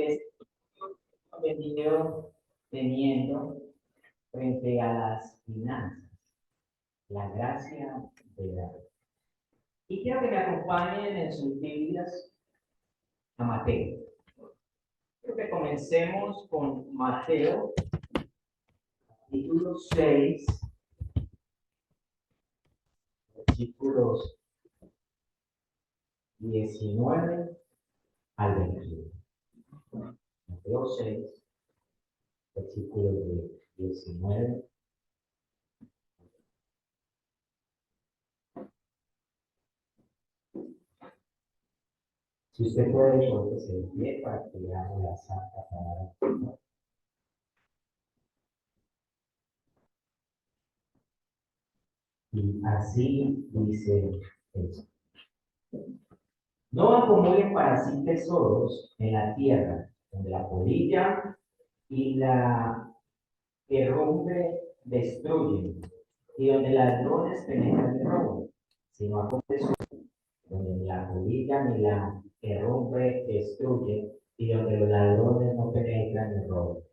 el estudio que he venido teniendo frente a las finanzas, la gracia de dar. Y quiero que me acompañen en sus Biblias a Mateo. Quiero que comencemos con Mateo, capítulo 6, versículos 19 al 21. Mateo 6, versículos de 19. Si usted puede, póngase de pie para que leamos la santa palabra del Señor. Y así dice esto: no acumulen para sí tesoros en la tierra, donde la polilla y la herrumbre destruyen, y donde ladrones penetran y roban, sino acumulen donde ni la polilla ni la herrumbre destruyen, y donde los ladrones no penetran ni roban.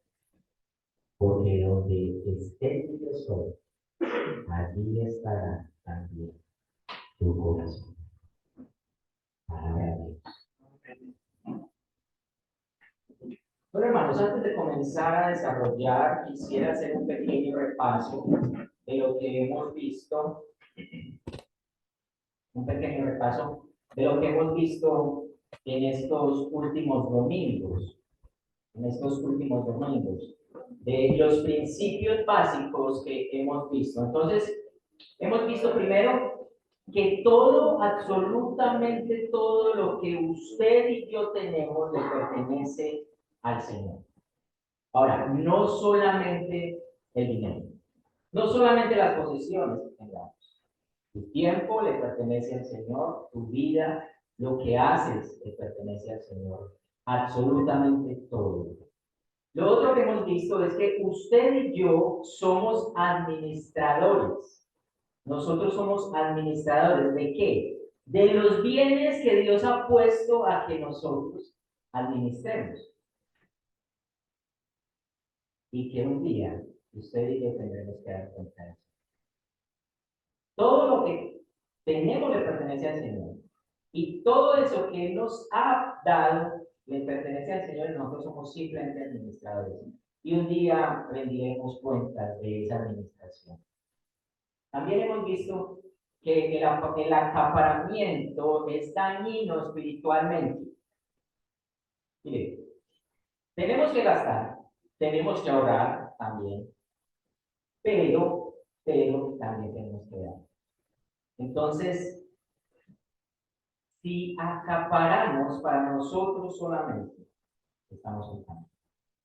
Porque donde esté tu tesoro, allí estará también tu corazón. Palabra de Dios. Bueno, hermanos, antes de comenzar a desarrollar, quisiera hacer un pequeño repaso de lo que hemos visto, en estos últimos domingos, de los principios básicos que hemos visto. Entonces, hemos visto primero que todo, absolutamente todo lo que usted y yo tenemos le pertenece al Señor. Ahora, no solamente el dinero, no solamente las posesiones que tengamos. Tu tiempo le pertenece al Señor, tu vida, lo que haces le pertenece al Señor. Absolutamente todo. Lo otro que hemos visto es que usted y yo somos administradores. Nosotros somos administradores ¿de qué? De los bienes que Dios ha puesto a que nosotros administremos. Y que un día usted y yo tendremos que dar cuenta de eso. Todo lo que tenemos le pertenece al Señor. Y todo eso que Él nos ha dado le pertenece al Señor y nosotros somos simplemente administradores. Y un día rendiremos cuentas de esa administración. También hemos visto que el acaparamiento es dañino espiritualmente. Mire, tenemos que gastar, tenemos que ahorrar también, pero también tenemos que dar. Entonces, si acaparamos para nosotros solamente, estamos en cambio.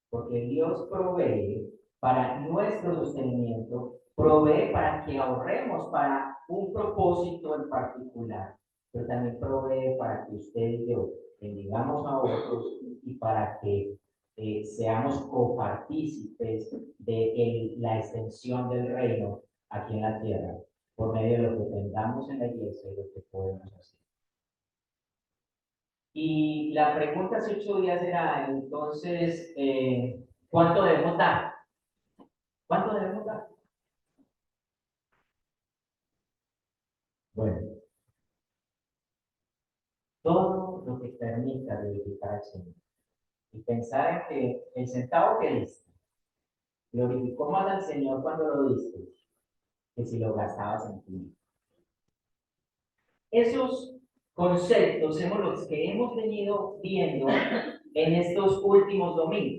Porque Dios provee para nuestro sostenimiento, provee para que ahorremos para un propósito en particular, pero también provee para que usted y yo bendigamos a otros y para que seamos copartícipes de la extensión del reino aquí en la tierra, por medio de lo que tengamos en la iglesia y lo que podemos hacer. Y la pregunta hace 8 días era, entonces, ¿cuánto debemos dar? ¿Cuánto debemos dar? Bueno, todo lo que permita glorificar al Señor. Y pensar en que el centavo que diste glorificó más al Señor cuando lo diste que si lo gastabas en ti. Esos conceptos somos los que hemos venido viendo en estos últimos domingos.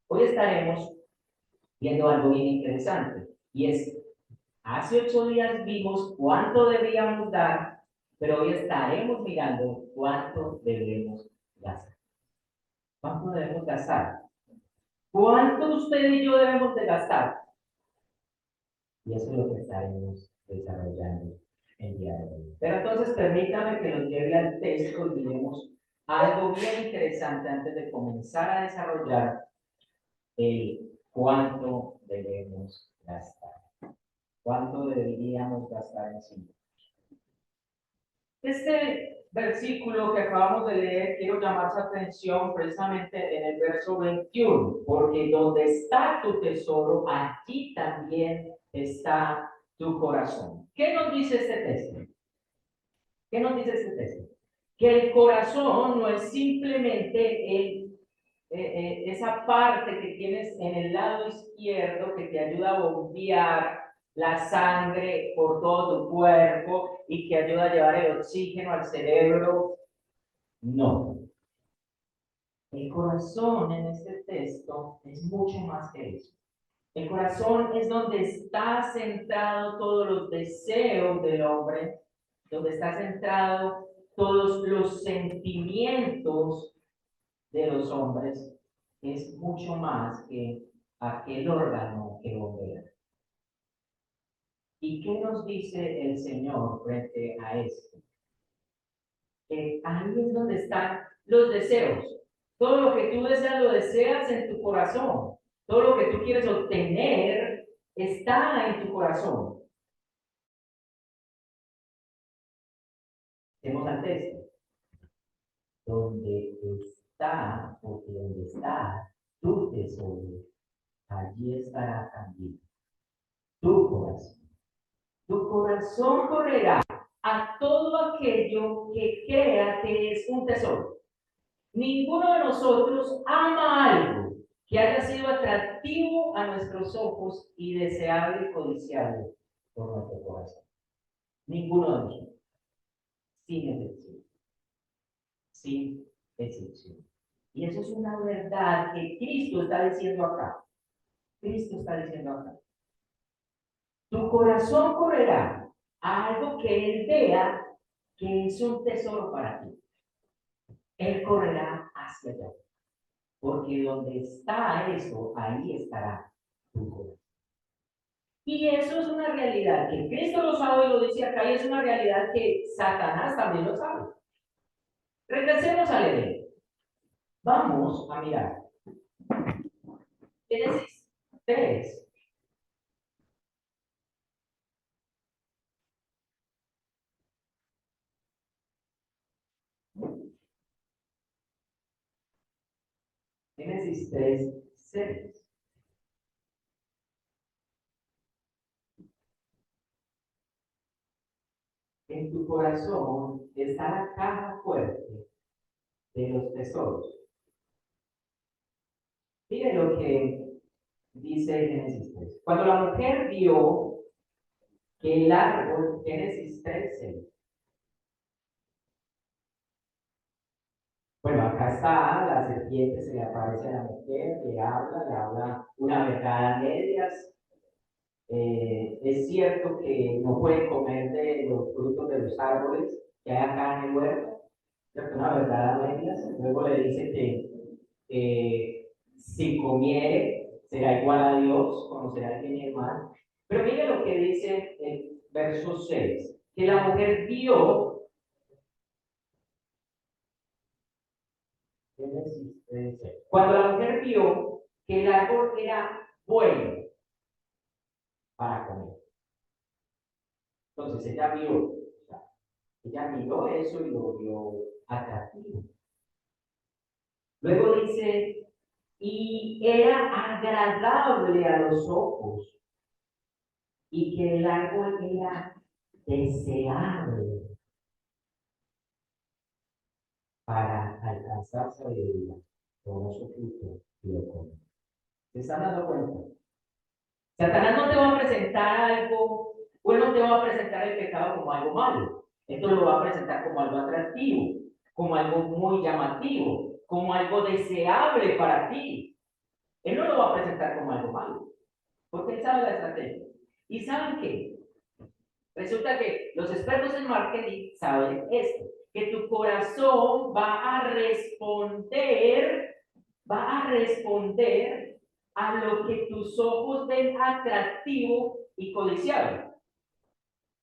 Hoy estaremos viendo algo bien interesante, y es, hace 8 días vimos cuánto debíamos dar, pero hoy estaremos mirando cuánto debemos gastar. ¿Cuánto debemos gastar? ¿Cuánto usted y yo debemos de gastar? Y eso es lo que estaremos desarrollando el día de hoy. Pero entonces permítame que nos lleve al texto y miremos algo bien interesante antes de comenzar a desarrollar el cuánto debemos gastar. ¿Cuánto deberíamos gastar en sí? Este versículo que acabamos de leer, quiero llamar su atención precisamente en el verso 21, porque donde está tu tesoro, allí también está tu corazón. ¿Qué nos dice este texto? ¿Qué nos dice este texto? Que el corazón no es simplemente esa parte que tienes en el lado izquierdo que te ayuda a bombear la sangre por todo tu cuerpo y que ayuda a llevar el oxígeno al cerebro. No. El corazón en este texto es mucho más que eso. El corazón es donde está centrado todos los deseos del hombre, donde está centrado todos los sentimientos de los hombres. Es mucho más que aquel órgano que bombea. ¿Y qué nos dice el Señor frente a esto? Que ahí es donde están los deseos. Todo lo que tú deseas, lo deseas en tu corazón. Todo lo que tú quieres obtener está en tu corazón. Tenemos al texto. Donde está, porque donde está tu tesoro, allí estará también tu corazón. Tu corazón correrá a todo aquello que crea que es un tesoro. Ninguno de nosotros ama algo que haya sido atractivo a nuestros ojos y deseable y codiciable por nuestro corazón. Ninguno de nosotros, sin excepción. Sin excepción. Y eso es una verdad que Cristo está diciendo acá. Cristo está diciendo acá. Tu corazón correrá a algo que Él vea que es un tesoro para ti. Él correrá hacia allá. Porque donde está eso, ahí estará tu corazón. Y eso es una realidad que Cristo lo sabe y lo dice acá, y es una realidad que Satanás también lo sabe. Regresemos al Edén. Vamos a mirar. Génesis 3. Génesis 3, 6. En tu corazón está la caja fuerte de los tesoros. Mire lo que dice Génesis 3. Cuando la mujer vio que el árbol, Génesis 3, 6. Bueno, acá está, la serpiente se le aparece a la mujer, le habla una verdad a medias. Es cierto que no puede comer de los frutos de los árboles que hay acá en el huerto, es una verdad a medias. Luego le dice que si comiere será igual a Dios, conocerá el bien y el mal. Pero mire lo que dice el verso 6, que la mujer vio, cuando la mujer vio que el árbol era bueno para comer. Entonces ella vio, ella miró eso y lo vio atractivo. Luego dice, y era agradable a los ojos, y que el árbol era deseable para alcanzar sabiduría. Tomó su fruto y lo comió. ¿Se están dando cuenta? Satanás no te va a presentar algo, o él no te va a presentar el pecado como algo malo. Esto lo va a presentar como algo atractivo, como algo muy llamativo, como algo deseable para ti. Él no lo va a presentar como algo malo, porque él sabe la estrategia. ¿Y saben qué? Resulta que los expertos en marketing saben esto, que tu corazón va a responder a lo que tus ojos ven atractivo y codiciable.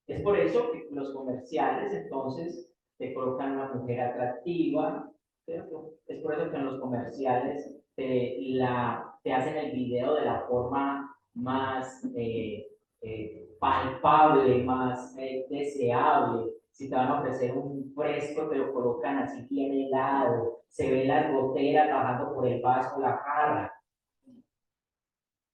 Es por eso que los comerciales entonces te colocan una mujer atractiva, ¿cierto? Es por eso que en los comerciales te hacen el video de la forma más palpable, más deseable. Si te van a ofrecer un fresco, te lo colocan así bien helado, se ven las goteras bajando por el vaso, la jarra.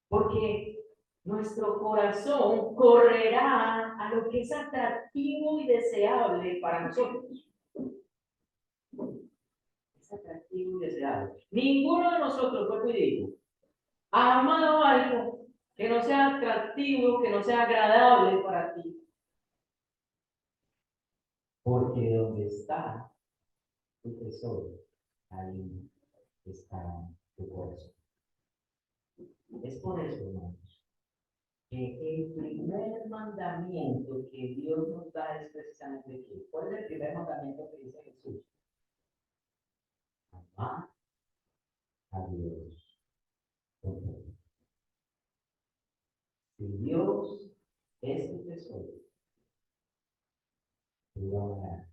Porque nuestro corazón correrá a lo que es atractivo y deseable para nosotros. Es atractivo y deseable. Ninguno de nosotros, vuelvo y digo, ha amado algo que no sea atractivo, que no sea agradable para ti. Porque donde está tu tesoro, ahí está tu corazón. Es por eso, hermanos, que el primer mandamiento que Dios nos da es precisamente que, ¿cuál es el primer mandamiento que dice Jesús? Amar a Dios. Si Dios es tu tesoro, tú lo amarás.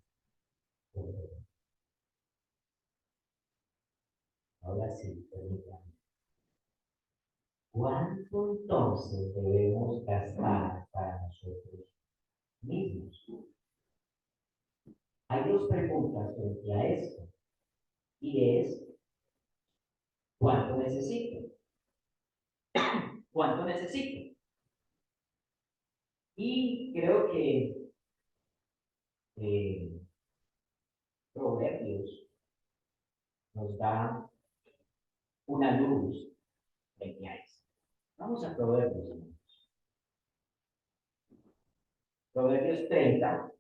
Ahora sí, permítanme. ¿Cuánto entonces debemos gastar para nosotros mismos? Hay dos preguntas frente a esto, y es, ¿cuánto necesito? ¿Cuánto necesito? Y creo que eh, Proverbios nos da una luz frente a eso. Vamos a Proverbios. Proverbios 30.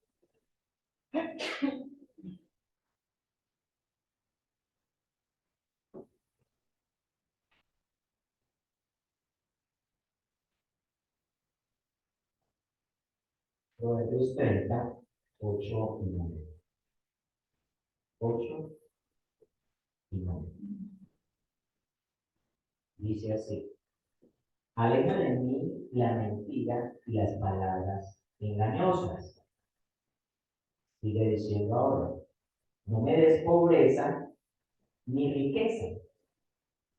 Proverbios 30, 8 y 9. 8 y 9. Dice así: aleja de mí la mentira y las palabras engañosas. Sigue diciendo ahora: no me des pobreza ni riqueza.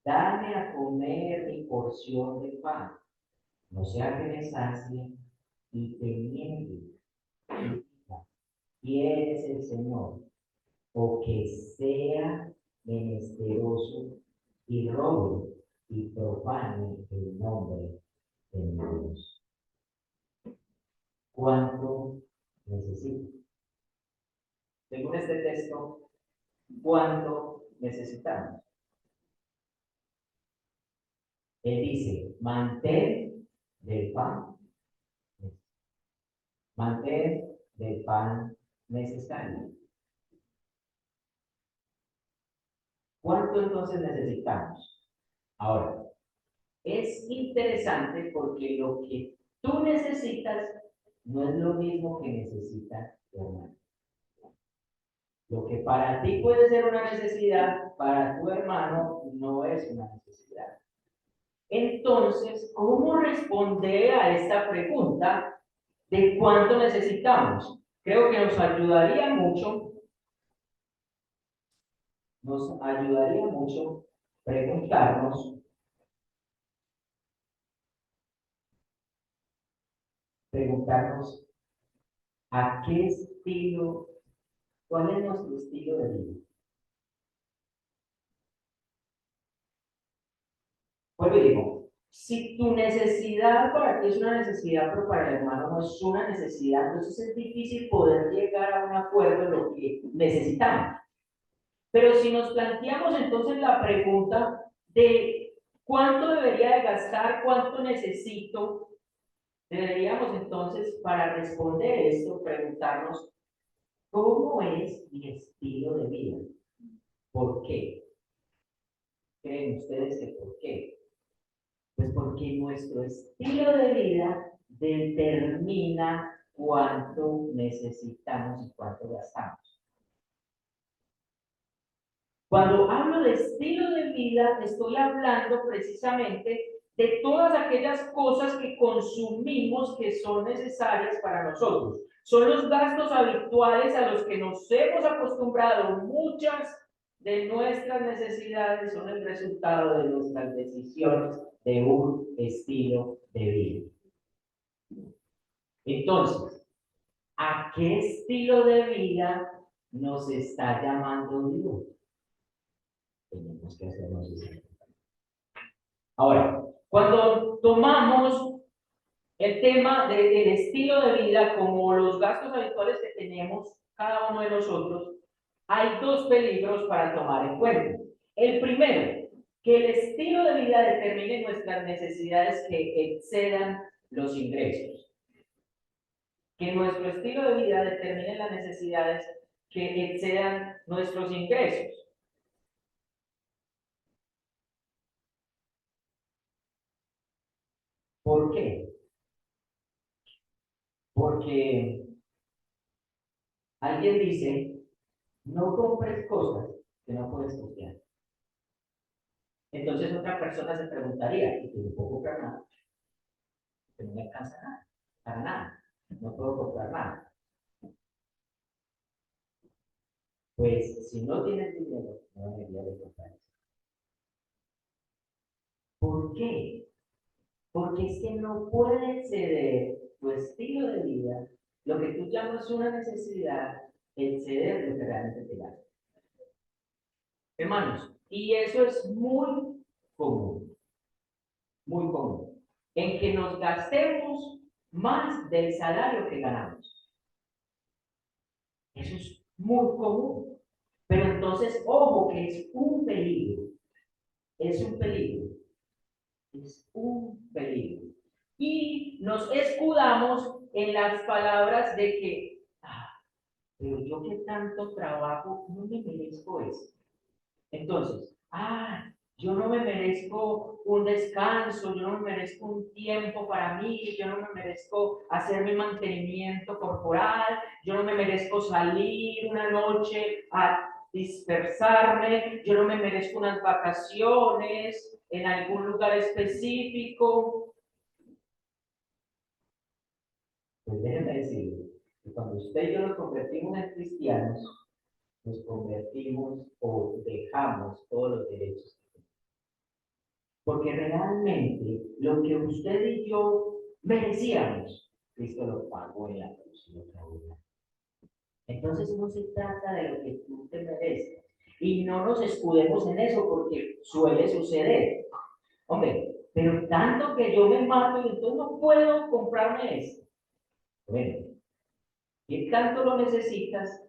Dame a comer mi porción de pan. No sea que me sacie y te niegue. ¿Quién es el Señor? O que sea menesteroso y robe y profane el nombre de mi Dios. ¿Cuánto necesito? Según este texto, ¿cuánto necesitamos? Él dice, mantén del pan, mantén del pan necesario. ¿Cuánto entonces necesitamos? Ahora, es interesante porque lo que tú necesitas no es lo mismo que necesita tu hermano. Lo que para ti puede ser una necesidad, para tu hermano no es una necesidad. Entonces, ¿cómo responder a esta pregunta de cuánto necesitamos? Creo que nos ayudaría mucho preguntarnos a qué estilo, cuál es nuestro estilo de vida. Pues digo, si tu necesidad para ti es una necesidad, pero para el hermano no es una necesidad, entonces es difícil poder llegar a un acuerdo en lo que necesitamos. Pero si nos planteamos entonces la pregunta de cuánto debería de gastar, cuánto necesito, deberíamos entonces, para responder esto, preguntarnos, ¿cómo es mi estilo de vida? ¿Por qué? ¿Creen ustedes que por qué? Pues porque nuestro estilo de vida determina cuánto necesitamos y cuánto gastamos. Cuando hablo de estilo de vida, estoy hablando precisamente de todas aquellas cosas que consumimos que son necesarias para nosotros. Son los gastos habituales a los que nos hemos acostumbrado. Muchas de nuestras necesidades son el resultado de nuestras decisiones de un estilo de vida. Entonces, ¿A qué estilo de vida nos está llamando Dios? Tenemos que hacernos esa pregunta. Ahora, cuando tomamos el tema del estilo de vida como los gastos habituales que tenemos cada uno de nosotros, hay dos peligros para tomar en cuenta. El primero, que el estilo de vida determine nuestras necesidades que excedan los ingresos. Que nuestro estilo de vida determine las necesidades que excedan nuestros ingresos. ¿Por qué? Porque alguien dice, no compres cosas que no puedes costear. Entonces otra persona se preguntaría, ¿y no puedo comprar nada? Que no me alcanza nada, para nada, no puedo comprar nada. Pues si no tienes dinero, no debería de comprar eso. ¿Por qué? Porque es que no puede ceder tu estilo de vida, lo que tú llamas una necesidad, el ceder lo que realmente te da. Hermanos, y eso es común, muy común, en que nos gastemos más del salario que ganamos. Eso es muy común. Pero entonces, ojo, que es un peligro. Es un peligro. Es un peligro. Y nos escudamos en las palabras de que, pero yo que tanto trabajo, no me merezco eso. Entonces, yo no me merezco un descanso, yo no me merezco un tiempo para mí, yo no me merezco hacer mi mantenimiento corporal, yo no me merezco salir una noche a dispersarme, yo no me merezco unas vacaciones en algún lugar específico. Pues déjenme decirles que cuando usted y yo nos convertimos en cristianos, nos convertimos o dejamos todos los derechos. Porque realmente lo que usted y yo merecíamos, Cristo lo pagó en la cruz. Entonces no se trata de lo que tú te mereces. Y no nos escudemos en eso porque suele suceder. Hombre, pero tanto que yo me mato y entonces no puedo comprarme eso. Bueno, ¿qué tanto lo necesitas?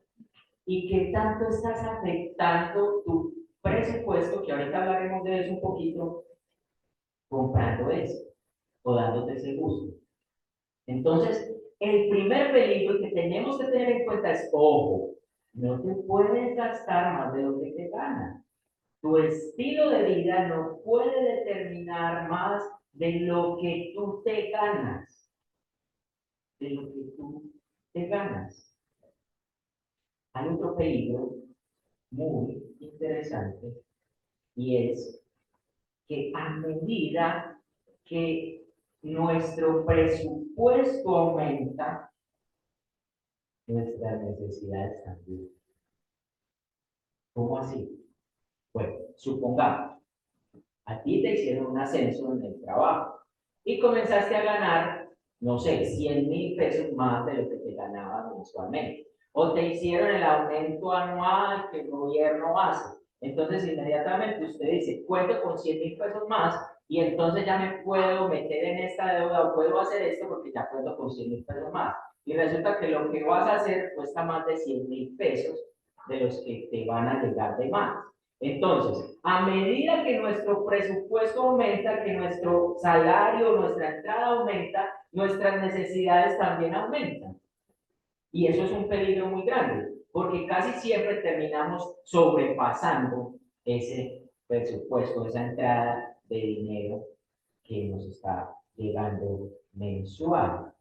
¿Y qué tanto estás afectando tu presupuesto? Que ahorita hablaremos de eso un poquito, comprando eso o dándote ese gusto. Entonces, el primer peligro que tenemos que tener en cuenta es, ojo, no te puedes gastar más de lo que te ganas. Tu estilo de vida no puede determinar más de lo que tú te ganas. De lo que tú te ganas. Hay otro peligro muy interesante y es que a medida que nuestro presupuesto aumenta, nuestras necesidades también. ¿Cómo así? Bueno, supongamos, a ti te hicieron un ascenso en el trabajo y comenzaste a ganar, no sé, 100.000 pesos más de lo que te ganabas mensualmente. O te hicieron el aumento anual que el gobierno hace. Entonces, inmediatamente usted dice, cuento con 100.000 pesos más y entonces ya me puedo meter en esta deuda o puedo hacer esto porque ya cuento con 100.000 pesos más. Y resulta que lo que vas a hacer cuesta más de 100.000 pesos de los que te van a llegar de más. Entonces, a medida que nuestro presupuesto aumenta, que nuestro salario, nuestra entrada aumenta, nuestras necesidades también aumentan. Y eso es un peligro muy grande, porque casi siempre terminamos sobrepasando ese presupuesto, esa entrada de dinero que nos está llegando mensual.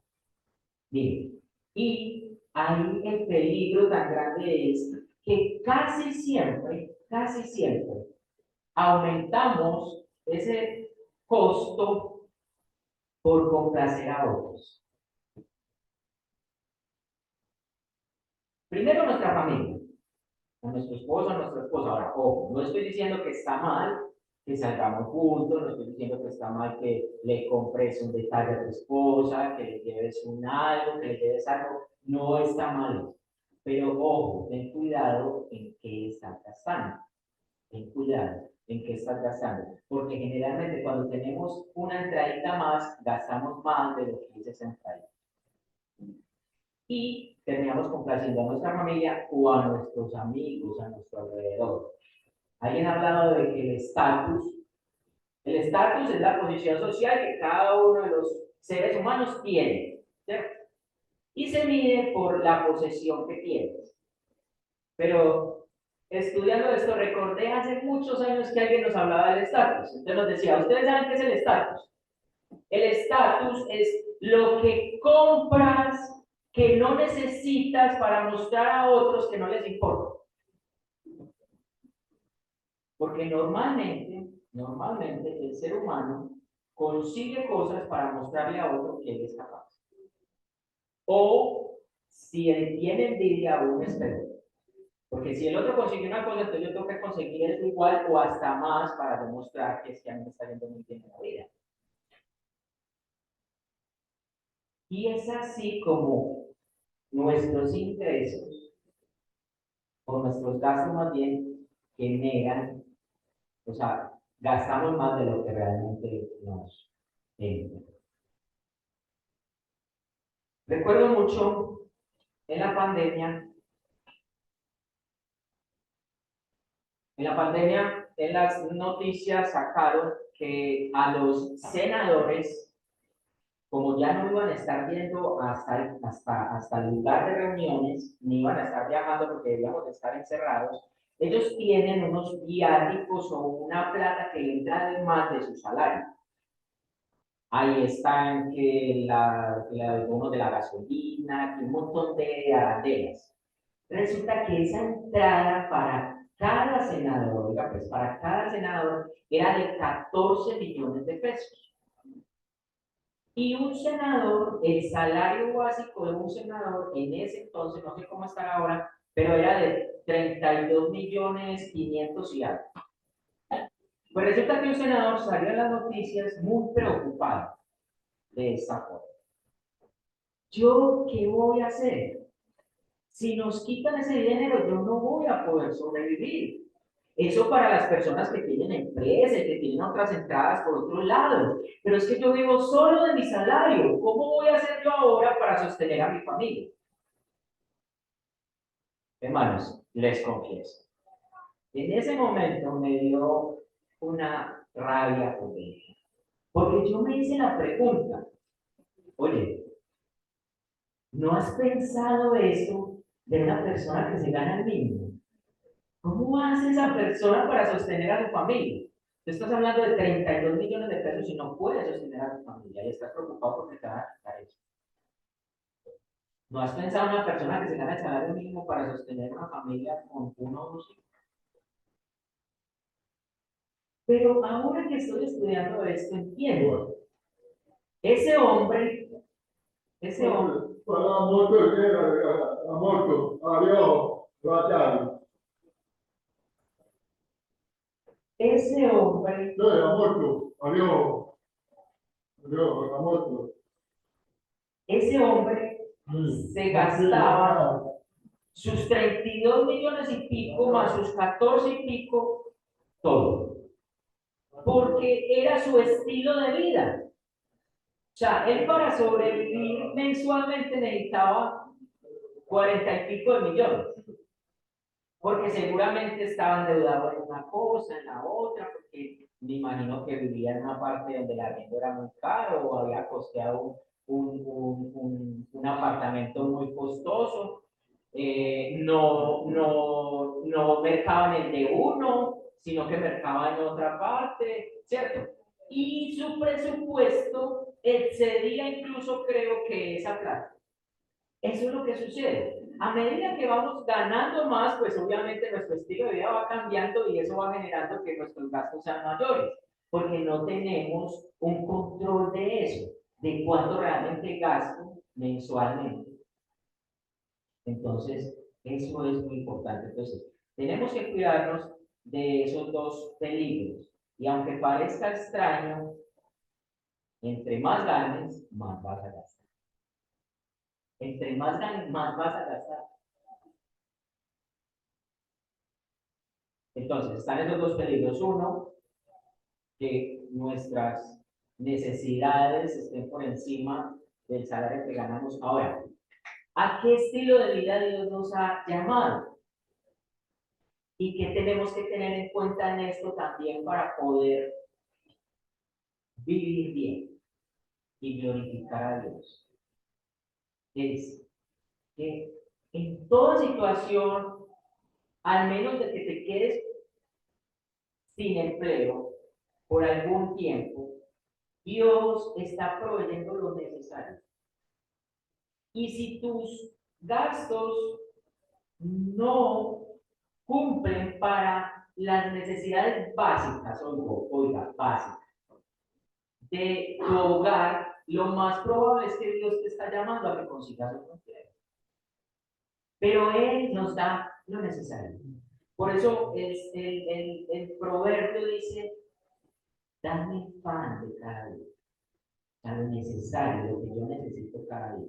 Bien, y ahí el peligro tan grande es que casi siempre, aumentamos ese costo por complacer a otros. Primero nuestra familia, a nuestro esposo, a nuestra esposa. Ahora, ojo, no estoy diciendo que está mal que salgamos juntos, no estoy diciendo que está mal que le compres un detalle a tu esposa, que le lleves un algo, que le lleves algo. no está mal. Pero ojo, ten cuidado en qué estás gastando. Ten cuidado en qué estás gastando. Porque generalmente cuando tenemos una entradita más, gastamos más de lo que es esa entradita. Y terminamos complaciendo a nuestra familia o a nuestros amigos, a nuestro alrededor. Alguien ha hablado de que el estatus es la posición social que cada uno de los seres humanos tiene, ¿cierto? Y se mide por la posesión que tienes. Pero estudiando esto, recordé hace muchos años que alguien nos hablaba del estatus. Entonces nos decía, ¿ustedes saben qué es el estatus? El estatus es lo que compras que no necesitas para mostrar a otros que no les importa. Porque normalmente el ser humano consigue cosas para mostrarle a otro que él es capaz. O si él tiene envidia, aún es peor. Porque si el otro consigue una cosa, entonces yo tengo que conseguir eso igual o hasta más para demostrar que es que a mí me está yendo muy bien en la vida. Y es así como nuestros ingresos o nuestros gastos más bien generan, o sea, gastamos más de lo que realmente nos entra. Recuerdo mucho en la pandemia en las noticias sacaron que a los senadores, como ya no iban a estar yendo hasta el lugar de reuniones, ni iban a estar viajando porque debíamos estar encerrados, ellos tienen unos viáticos o una plata que entra además de su salario. Ahí están que el bono de la gasolina, que un montón de arandelas. Resulta que esa entrada para cada senador, oiga, pues para cada senador era de 14 millones de pesos. Y un senador, el salario básico de un senador en ese entonces, no sé cómo está ahora, pero era de 32 millones 500 y algo. Pues resulta que un senador salió en las noticias muy preocupado de esta forma. ¿Yo qué voy a hacer? Si nos quitan ese dinero, yo no voy a poder sobrevivir. Eso para las personas que tienen empresas, que tienen otras entradas por otro lado. Pero es que yo vivo solo de mi salario. ¿Cómo voy a hacer yo ahora para sostener a mi familia? Hermanos, les confieso. En ese momento me dio una rabia por él. Porque yo me hice la pregunta, oye, ¿no has pensado eso de una persona que se gana el mínimo? ¿Cómo hace esa persona para sostener a su familia? Tú estás hablando de 32 millones de pesos y no puedes sostener a tu familia y estás preocupado porque te van a quitar eso. ¿No has pensado en una persona que se gana el salario mínimo para sostener una familia con uno o dos hijos? Pero ahora que estoy estudiando esto, entiendo. Ese hombre, ese hombre, Parla molto molto, adiós, fratelli. ese hombre, No, era molto, adiós, adiós, era molto. ese hombre se gastaba sus 32 millones y pico más sus 14 y pico, todo. Porque era su estilo de vida. O sea, él para sobrevivir mensualmente necesitaba 40 y pico de millones. Porque seguramente estaba endeudado en una cosa, en la otra, porque me imagino que vivía en una parte donde el arriendo era muy caro o había costeado un apartamento muy costoso. No mercaba en el de uno, sino que mercaba en otra parte, ¿cierto? Y su presupuesto excedía incluso, creo que esa plata. Eso es lo que sucede. A medida que vamos ganando más, pues obviamente nuestro estilo de vida va cambiando y eso va generando que nuestros gastos sean mayores, porque no tenemos un control de eso, de cuánto realmente gasto mensualmente. Entonces, eso es muy importante. Entonces, tenemos que cuidarnos de esos dos peligros. Y aunque parezca extraño, entre más ganes, más vas a gastar. Entre más ganes, más vas a gastar. Entonces, están esos dos peligros. Uno, que nuestras necesidades estén por encima del salario que ganamos. Ahora, ¿a qué estilo de vida Dios nos ha llamado? ¿Y qué tenemos que tener en cuenta en esto también para poder vivir bien y glorificar a Dios? Es que en toda situación, al menos de que te quedes sin empleo por algún tiempo, Dios está proveyendo lo necesario. Y si tus gastos no cumplen para las necesidades básicas, oiga, básicas, de tu hogar, lo más probable es que Dios te está llamando a que consigas otro empleo. Pero Él nos da lo necesario. Por eso el proverbio dice, dame pan de cada día, lo necesario, lo que yo necesito cada día.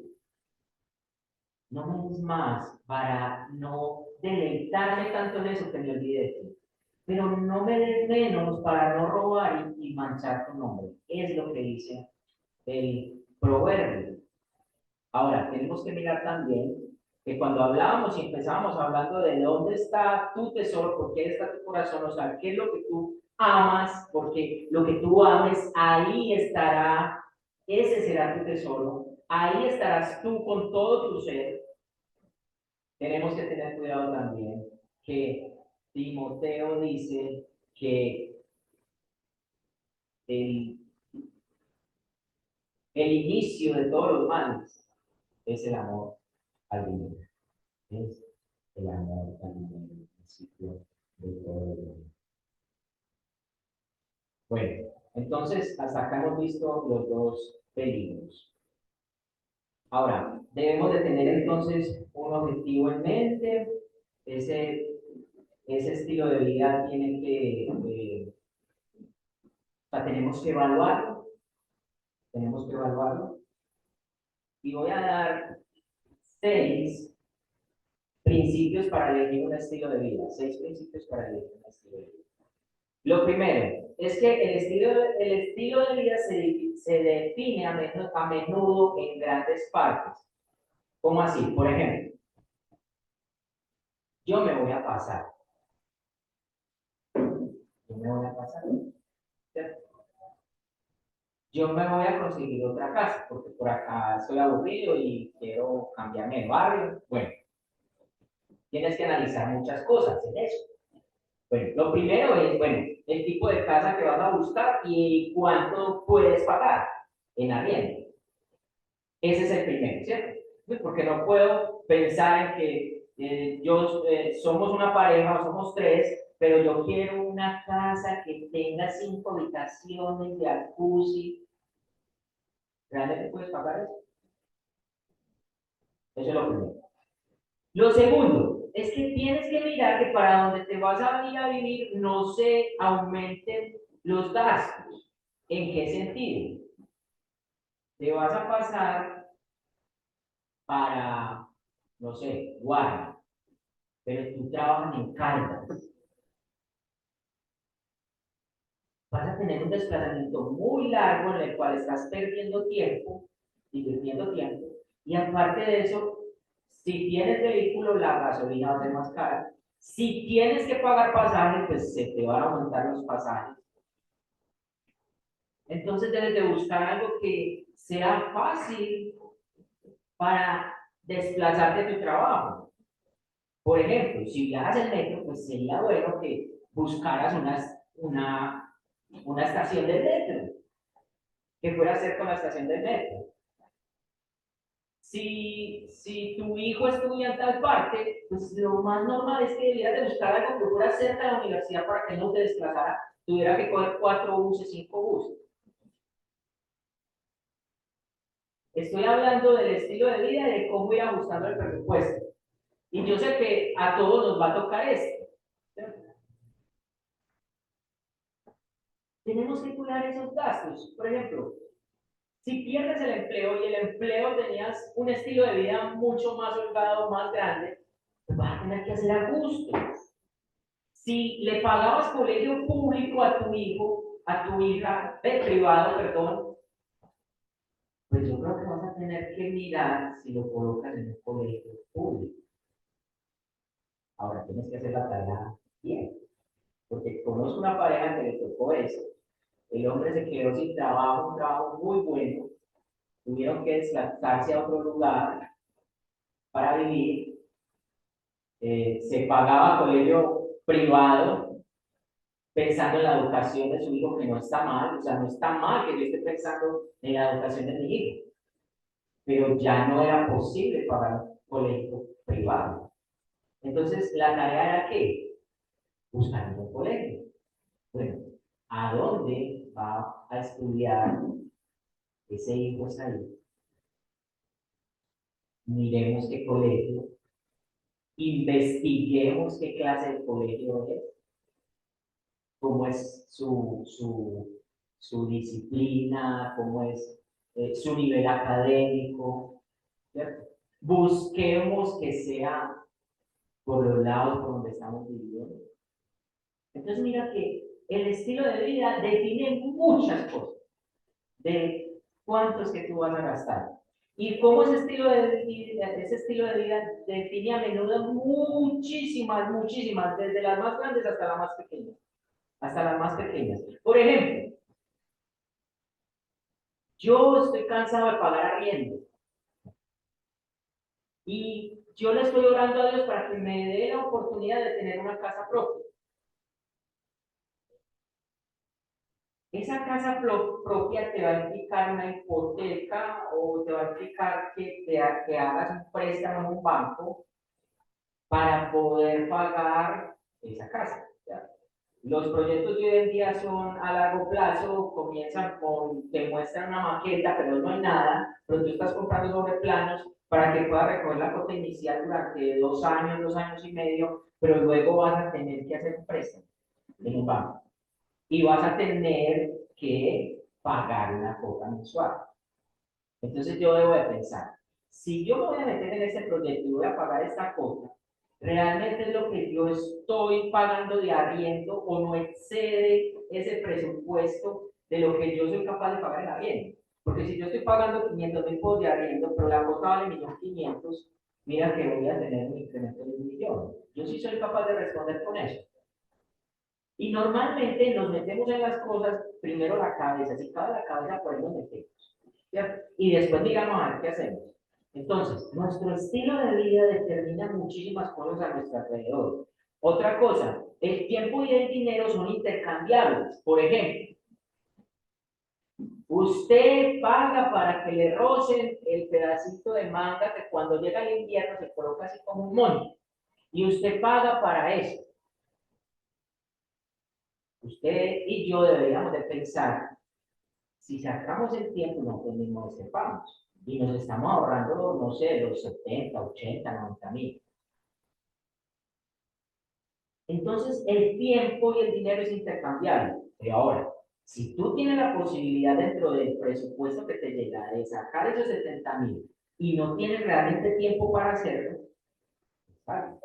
No me des más para no deleitarme tanto en eso que me olvide de ti. Pero no me des menos para no robar y manchar tu nombre. Es lo que dice el proverbio. Ahora, tenemos que mirar también que cuando hablábamos y empezábamos hablando de dónde está tu tesoro, por qué está tu corazón, o sea, qué es lo que tú amas, porque lo que tú ames, ahí estará, ese será tu tesoro, ahí estarás tú con todo tu ser. Tenemos que tener cuidado también que Timoteo dice que el, el inicio de todos los males es el amor al dinero. Es el amor al dinero, el principio de todo el mundo. Bueno, entonces hasta acá hemos visto los dos peligros. Ahora, debemos de tener entonces un objetivo en mente. Ese, ese estilo de vida tiene que, o sea, tenemos que evaluarlo. Y voy a dar 6 principios para elegir un estilo de vida. 6 principios para elegir un estilo de vida. Lo primero es que el estilo de vida se define a menudo en grandes partes. ¿Cómo así? Por ejemplo, yo me voy a pasar. Yo me voy a pasar. ¿Cierto? Yo me voy a conseguir otra casa, porque por acá estoy aburrido y quiero cambiarme de barrio. Bueno, tienes que analizar muchas cosas en eso. Bueno, lo primero es, bueno, el tipo de casa que vas a buscar y cuánto puedes pagar en arriendo. Ese es el primero, ¿cierto? Porque no puedo pensar en que somos una pareja o somos 3, pero yo quiero una casa que tenga 5 habitaciones, jacuzzi. ¿Realmente puedes pagar eso? Eso es lo primero. Lo segundo es que tienes que mirar que para donde te vas a venir a vivir no se aumenten los gastos. ¿En qué sentido? Te vas a pasar para, no sé, Guardia, pero tú trabajas en Caldas. Vas a tener un desplazamiento muy largo en el cual estás perdiendo tiempo, y aparte de eso, si tienes vehículo, la gasolina va a ser más cara. Si tienes que pagar pasajes, pues se te van a aumentar los pasajes. Entonces debes de buscar algo que sea fácil para desplazarte de tu trabajo. Por ejemplo, si viajas en metro, pues sería bueno que buscaras una estación del metro, que fuera cerca de la estación del metro. Si tu hijo estudia en tal parte, pues lo más normal es que debieras de buscar algo que fuera cerca de la universidad para que no te desplazara, tuviera que coger 4 buses, 5 buses. Estoy hablando del estilo de vida y de cómo ir ajustando el presupuesto. Y yo sé que a todos nos va a tocar esto. Tenemos que cuidar esos gastos. Por ejemplo, Si pierdes el empleo y el empleo tenías un estilo de vida mucho más holgado, más grande, pues vas a tener que hacer ajustes. Si le pagabas colegio público a tu hijo, a tu hija, privado, perdón, pues yo creo que vas a tener que mirar si lo colocas en un colegio público. Ahora tienes que hacer la tarea bien, porque conozco una pareja que le tocó eso. El hombre se quedó sin trabajo, un trabajo muy bueno, tuvieron que desplazarse a otro lugar para vivir, se pagaba colegio privado pensando en la educación de su hijo, que no está mal, o sea, no está mal que yo esté pensando en la educación de mi hijo, pero ya no era posible pagar un colegio privado. Entonces, la tarea era ¿qué? Buscar un colegio. Bueno, ¿a dónde va a estudiar ese hijo es ahí? Miremos qué colegio, investiguemos qué clase de colegio es, cómo es su disciplina, cómo es su nivel académico, ¿cierto? Busquemos que sea por los lados por donde estamos viviendo. Entonces mira que el estilo de vida define muchas cosas de cuánto es que tú vas a gastar. Y cómo ese estilo de vida define a menudo muchísimas, desde las más grandes hasta las más pequeñas. Hasta las más pequeñas. Por ejemplo, yo estoy cansado de pagar arriendo. Y yo le estoy orando a Dios para que me dé la oportunidad de tener una casa propia. Esa casa propia te va a implicar una hipoteca o te va a implicar que hagas un préstamo en un banco para poder pagar esa casa. ¿Ya? Los proyectos de hoy en día son a largo plazo, comienzan con, te muestran una maqueta, pero no hay nada, pero tú estás comprando sobre planos para que puedas recoger la cuota inicial durante 2 años, 2 años y medio, pero luego vas a tener que hacer un préstamo en un banco y vas a tener que pagar una cuota mensual. Entonces yo debo de pensar, si yo me voy a meter en este proyecto y voy a pagar esta cuota, ¿realmente es lo que yo estoy pagando de arriendo o no excede ese presupuesto de lo que yo soy capaz de pagar en arriendo? Porque si yo estoy pagando 500.000 por de arriendo, pero la cuota vale 1.500.000, mira que voy a tener un incremento de 1.000.000. Yo sí soy capaz de responder con eso. Y normalmente nos metemos en las cosas, primero la cabeza, si cabe la cabeza, por ahí nos metemos. ¿Cierto? Y después digamos a ver qué hacemos. Entonces, nuestro estilo de vida determina muchísimas cosas a nuestro alrededor. Otra cosa, el tiempo y el dinero son intercambiables. Por ejemplo, usted paga para que le rocen el pedacito de manga que cuando llega el invierno se coloca así como un moño. Y usted paga para eso. Usted y yo deberíamos de pensar, si sacamos el tiempo, no tenemos ese pagos. Y nos estamos ahorrando, no sé, los 70, 80, 90.000. Entonces, el tiempo y el dinero es intercambiable. Pero ahora, si tú tienes la posibilidad dentro del presupuesto que te llega de sacar esos 70.000 y no tienes realmente tiempo para hacerlo, ¿vale?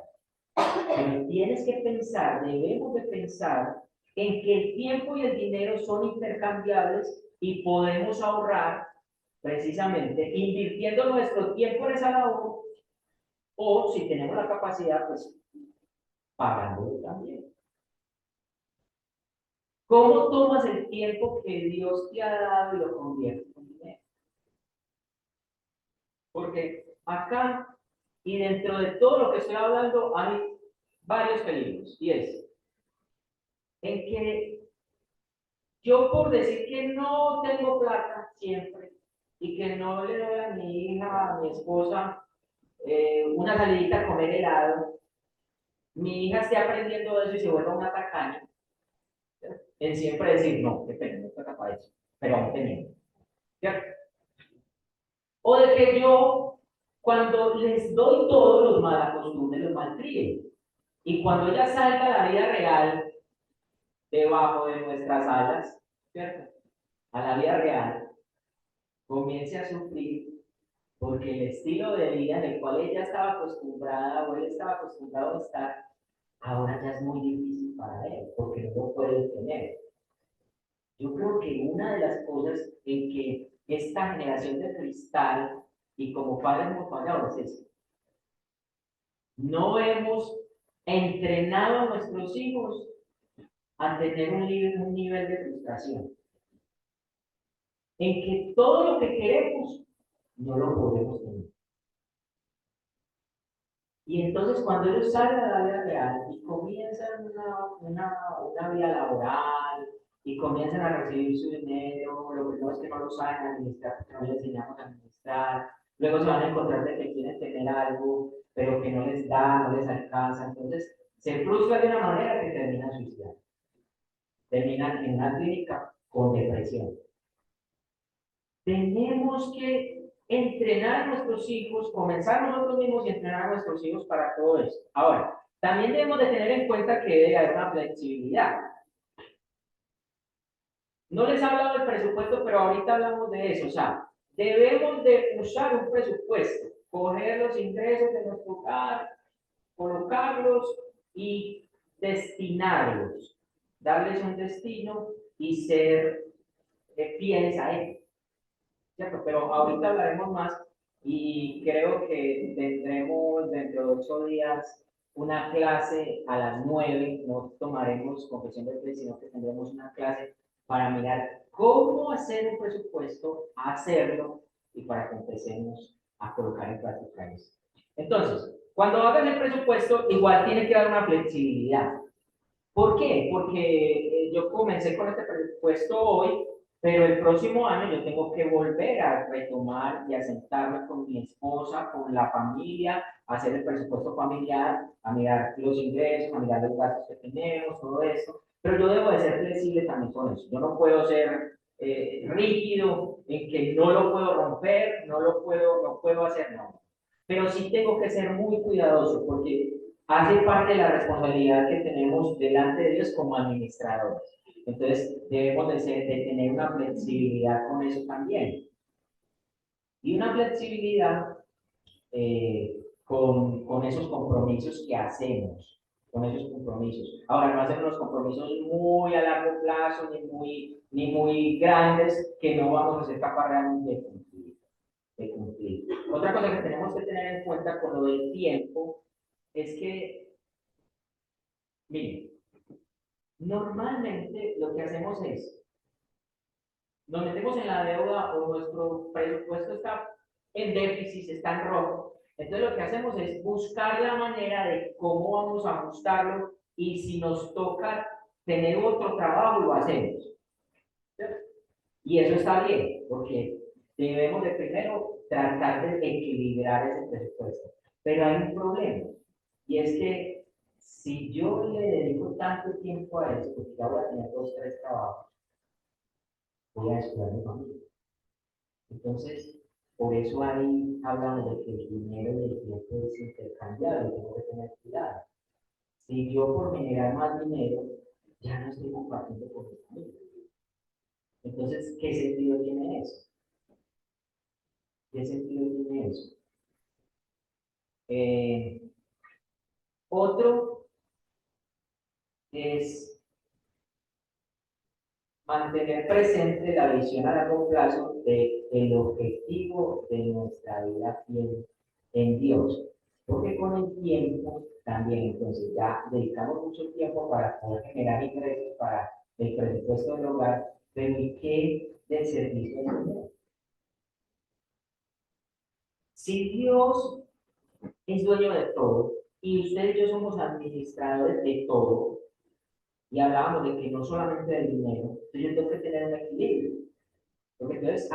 Pero tienes que pensar, debemos de pensar en que el tiempo y el dinero son intercambiables y podemos ahorrar precisamente invirtiendo nuestro tiempo en esa labor o si tenemos la capacidad, pues pagándolo también. ¿Cómo tomas el tiempo que Dios te ha dado y lo conviertes en dinero? Porque acá y dentro de todo lo que estoy hablando hay varios peligros y es en que yo por decir que no tengo plata siempre y que no le doy a mi hija, a mi esposa, una salidita a comer helado, mi hija esté aprendiendo eso y se vuelva una tacaña, en siempre decir, no, qué pena, no estoy capaz de eso, pero aún teniendo, ¿cierto? O de que yo, cuando les doy todo, los malacostumbre, los malcríe. Y cuando ella salga a la vida real, debajo de nuestras alas, ¿cierto? A la vida real, comience a sufrir porque el estilo de vida en el cual ella estaba acostumbrada o él estaba acostumbrado a estar, ahora ya es muy difícil para él, porque no lo puede tener. Yo creo que una de las cosas en que esta generación de cristal y como padres hemos fallado es eso. No hemos entrenado a nuestros hijos a tener un nivel de frustración, en que todo lo que queremos no lo podemos tener. Y entonces cuando ellos salen a la vida real y comienzan una vida laboral y comienzan a recibir su dinero, lo primero es que no lo saben administrar porque no les enseñamos a administrar, luego se van a encontrar de que quieren tener algo, pero que no les da, no les alcanza, entonces se frustran de una manera que terminan suicidando, terminan en una clínica con depresión. Tenemos que entrenar a nuestros hijos, comenzar nosotros mismos y entrenar a nuestros hijos para todo esto. Ahora, también debemos de tener en cuenta que debe haber una flexibilidad. No les he hablado del presupuesto, pero ahorita hablamos de eso. O sea, debemos de usar un presupuesto, coger los ingresos de nuestro hogar, colocarlos y destinarlos, darles un destino y ser fieles a él. ¿Cierto? Pero ahorita hablaremos más y creo que tendremos dentro de 8 días una clase a las 9, no tomaremos confesión de fe, sino que tendremos una clase para mirar cómo hacer un presupuesto, hacerlo y para que empecemos a colocar en práctica eso. Entonces, cuando hagas el presupuesto, igual tiene que dar una flexibilidad. ¿Por qué? Porque yo comencé con este presupuesto hoy, pero el próximo año yo tengo que volver a retomar y a sentarme con mi esposa, con la familia, a hacer el presupuesto familiar, a mirar los ingresos, a mirar los gastos que tenemos, todo eso. Pero yo debo de ser flexible también con eso. Yo no puedo ser rígido en que no lo puedo romper, no puedo hacer nada. Pero sí tengo que ser muy cuidadoso porque hace parte de la responsabilidad que tenemos delante de Dios como administradores. Entonces, debemos de tener una flexibilidad con eso también. Y una flexibilidad con esos compromisos que hacemos, con esos compromisos. Ahora, no hacemos los compromisos muy a largo plazo, ni muy grandes, que no vamos a ser capaces realmente de cumplir. Otra cosa que tenemos que tener en cuenta con lo del tiempo es que, miren, normalmente lo que hacemos es, nos metemos en la deuda o nuestro presupuesto está en déficit, está en rojo. Entonces lo que hacemos es buscar la manera de cómo vamos a ajustarlo y si nos toca tener otro trabajo, lo hacemos. ¿Cierto? Y eso está bien, porque debemos de primero tratar de equilibrar ese presupuesto. Pero hay un problema, y es que si yo le dedico tanto tiempo a eso, porque ya voy a tener 2, 3 trabajos, voy a descuidar a mi familia. Entonces, por eso ahí hablamos de que el dinero y el tiempo es intercambiable, tengo que tener cuidado. Si yo por generar más dinero, ya no estoy compartiendo con mi familia. Entonces, ¿qué sentido tiene eso? ¿Qué sentido tiene eso? Otro es mantener presente la visión a largo plazo del objetivo de nuestra vida en Dios. Porque con el tiempo también, entonces ya dedicamos mucho tiempo para poder generar ingresos para el presupuesto del hogar, pero ¿y qué del servicio al Señor? Si Dios es dueño de todo y usted y yo somos administradores de todo, y hablábamos de que no solamente del dinero, entonces yo tengo que tener un equilibrio. Porque entonces,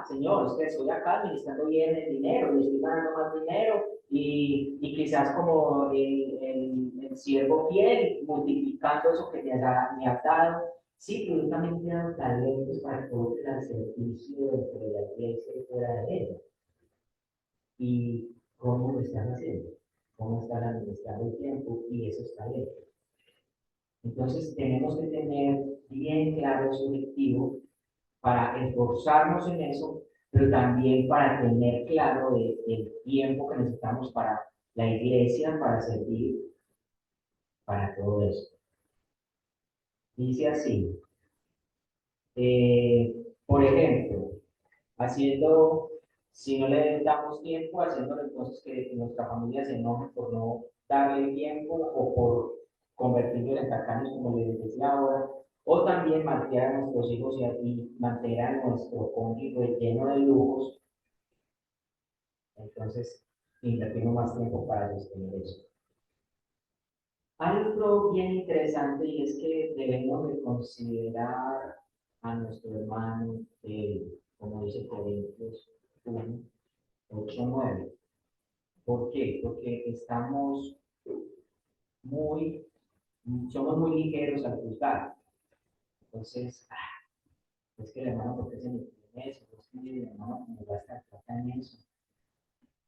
señor, es que estoy acá administrando bien el dinero y estoy ganando más dinero y quizás como el siervo fiel, multiplicando eso que me ha dado. Sí, pero yo también te he dado talentos para poder al servicio dentro de la iglesia y fuera de ella. ¿Y cómo lo están haciendo? ¿Cómo están administrando el tiempo y esos talentos? Entonces, tenemos que tener bien claro ese objetivo para esforzarnos en eso pero también para tener claro el tiempo que necesitamos para la iglesia, para servir, para todo eso. Dice así, por ejemplo, haciendo, si no le damos tiempo, haciéndolo entonces que nuestra familia se enoje por no darle tiempo o por convertirlo en tacaños, como les decía ahora, o también mantener a nuestros hijos y mantener a nuestro cónyuge lleno de lujos, entonces invertimos más tiempo para sostener eso. Hay otro bien interesante y es que debemos de considerar a nuestro hermano, como dice Corintios 1, 8, 9. ¿Por qué? Porque muy, somos muy ligeros al juzgar. Entonces, es que el hermano, ¿por qué se metió en eso? Es que el hermano, como va a estar tratando en eso.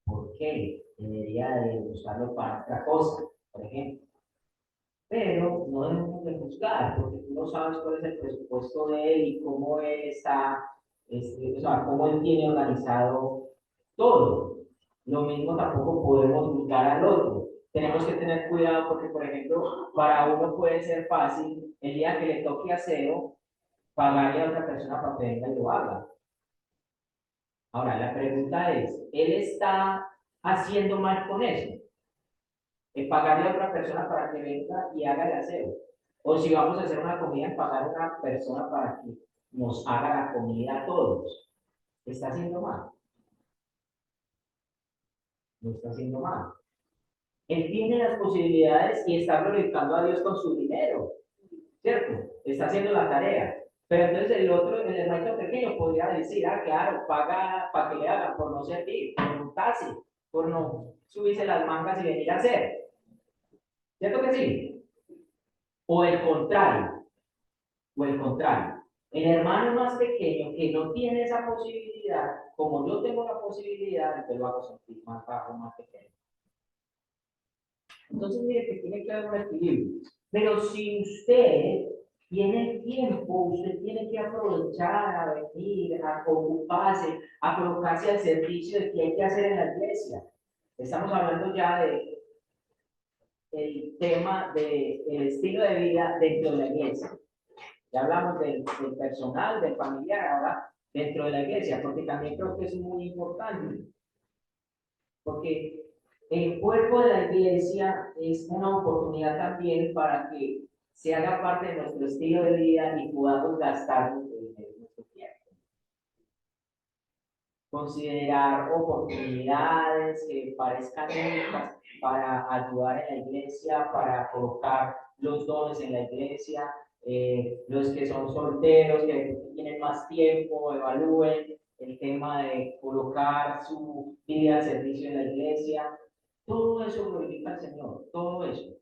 ¿Por qué? Debería de usarlo para otra cosa, por ejemplo. Pero no debemos de juzgar, porque tú no sabes cuál es el presupuesto de él y cómo él está, o sea, cómo él tiene organizado todo. Lo mismo tampoco podemos juzgar al otro. Tenemos que tener cuidado porque, por ejemplo, para uno puede ser fácil el día que le toque aseo, pagarle a otra persona para que venga y lo haga. Ahora, la pregunta es, ¿él está haciendo mal con eso? Pagarle a otra persona para que venga y haga el aseo. O si vamos a hacer una comida, pagar a una persona para que nos haga la comida a todos. ¿Está haciendo mal? No está haciendo mal. Él tiene las posibilidades y está glorificando a Dios con su dinero, ¿cierto? Está haciendo la tarea. Pero entonces el otro, el hermano pequeño, podría decir, claro, paga para que le hagan por no servir, por no casi, por no subirse las mangas y venir a hacer. ¿Cierto que sí? O el contrario, o el contrario. El hermano más pequeño que no tiene esa posibilidad, como yo tengo la posibilidad, te lo hago sentir más bajo, más pequeño. Entonces, mire que tiene que haber un equilibrio. Pero si usted tiene tiempo, usted tiene que aprovechar a venir, a ocuparse, a colocarse al servicio de que hay que hacer en la iglesia. Estamos hablando ya de el tema del estilo de vida dentro de la iglesia. Ya hablamos del personal, del familiar, ahora dentro de la iglesia, porque también creo que es muy importante. Porque el cuerpo de la iglesia es una oportunidad también para que se haga parte de nuestro estilo de vida y podamos gastar nuestro tiempo. Considerar oportunidades que parezcan únicas para ayudar en la iglesia, para colocar los dones en la iglesia, los que son solteros, que tienen más tiempo, evalúen el tema de colocar su vida al servicio de la iglesia. Todo eso glorifica al Señor, todo eso,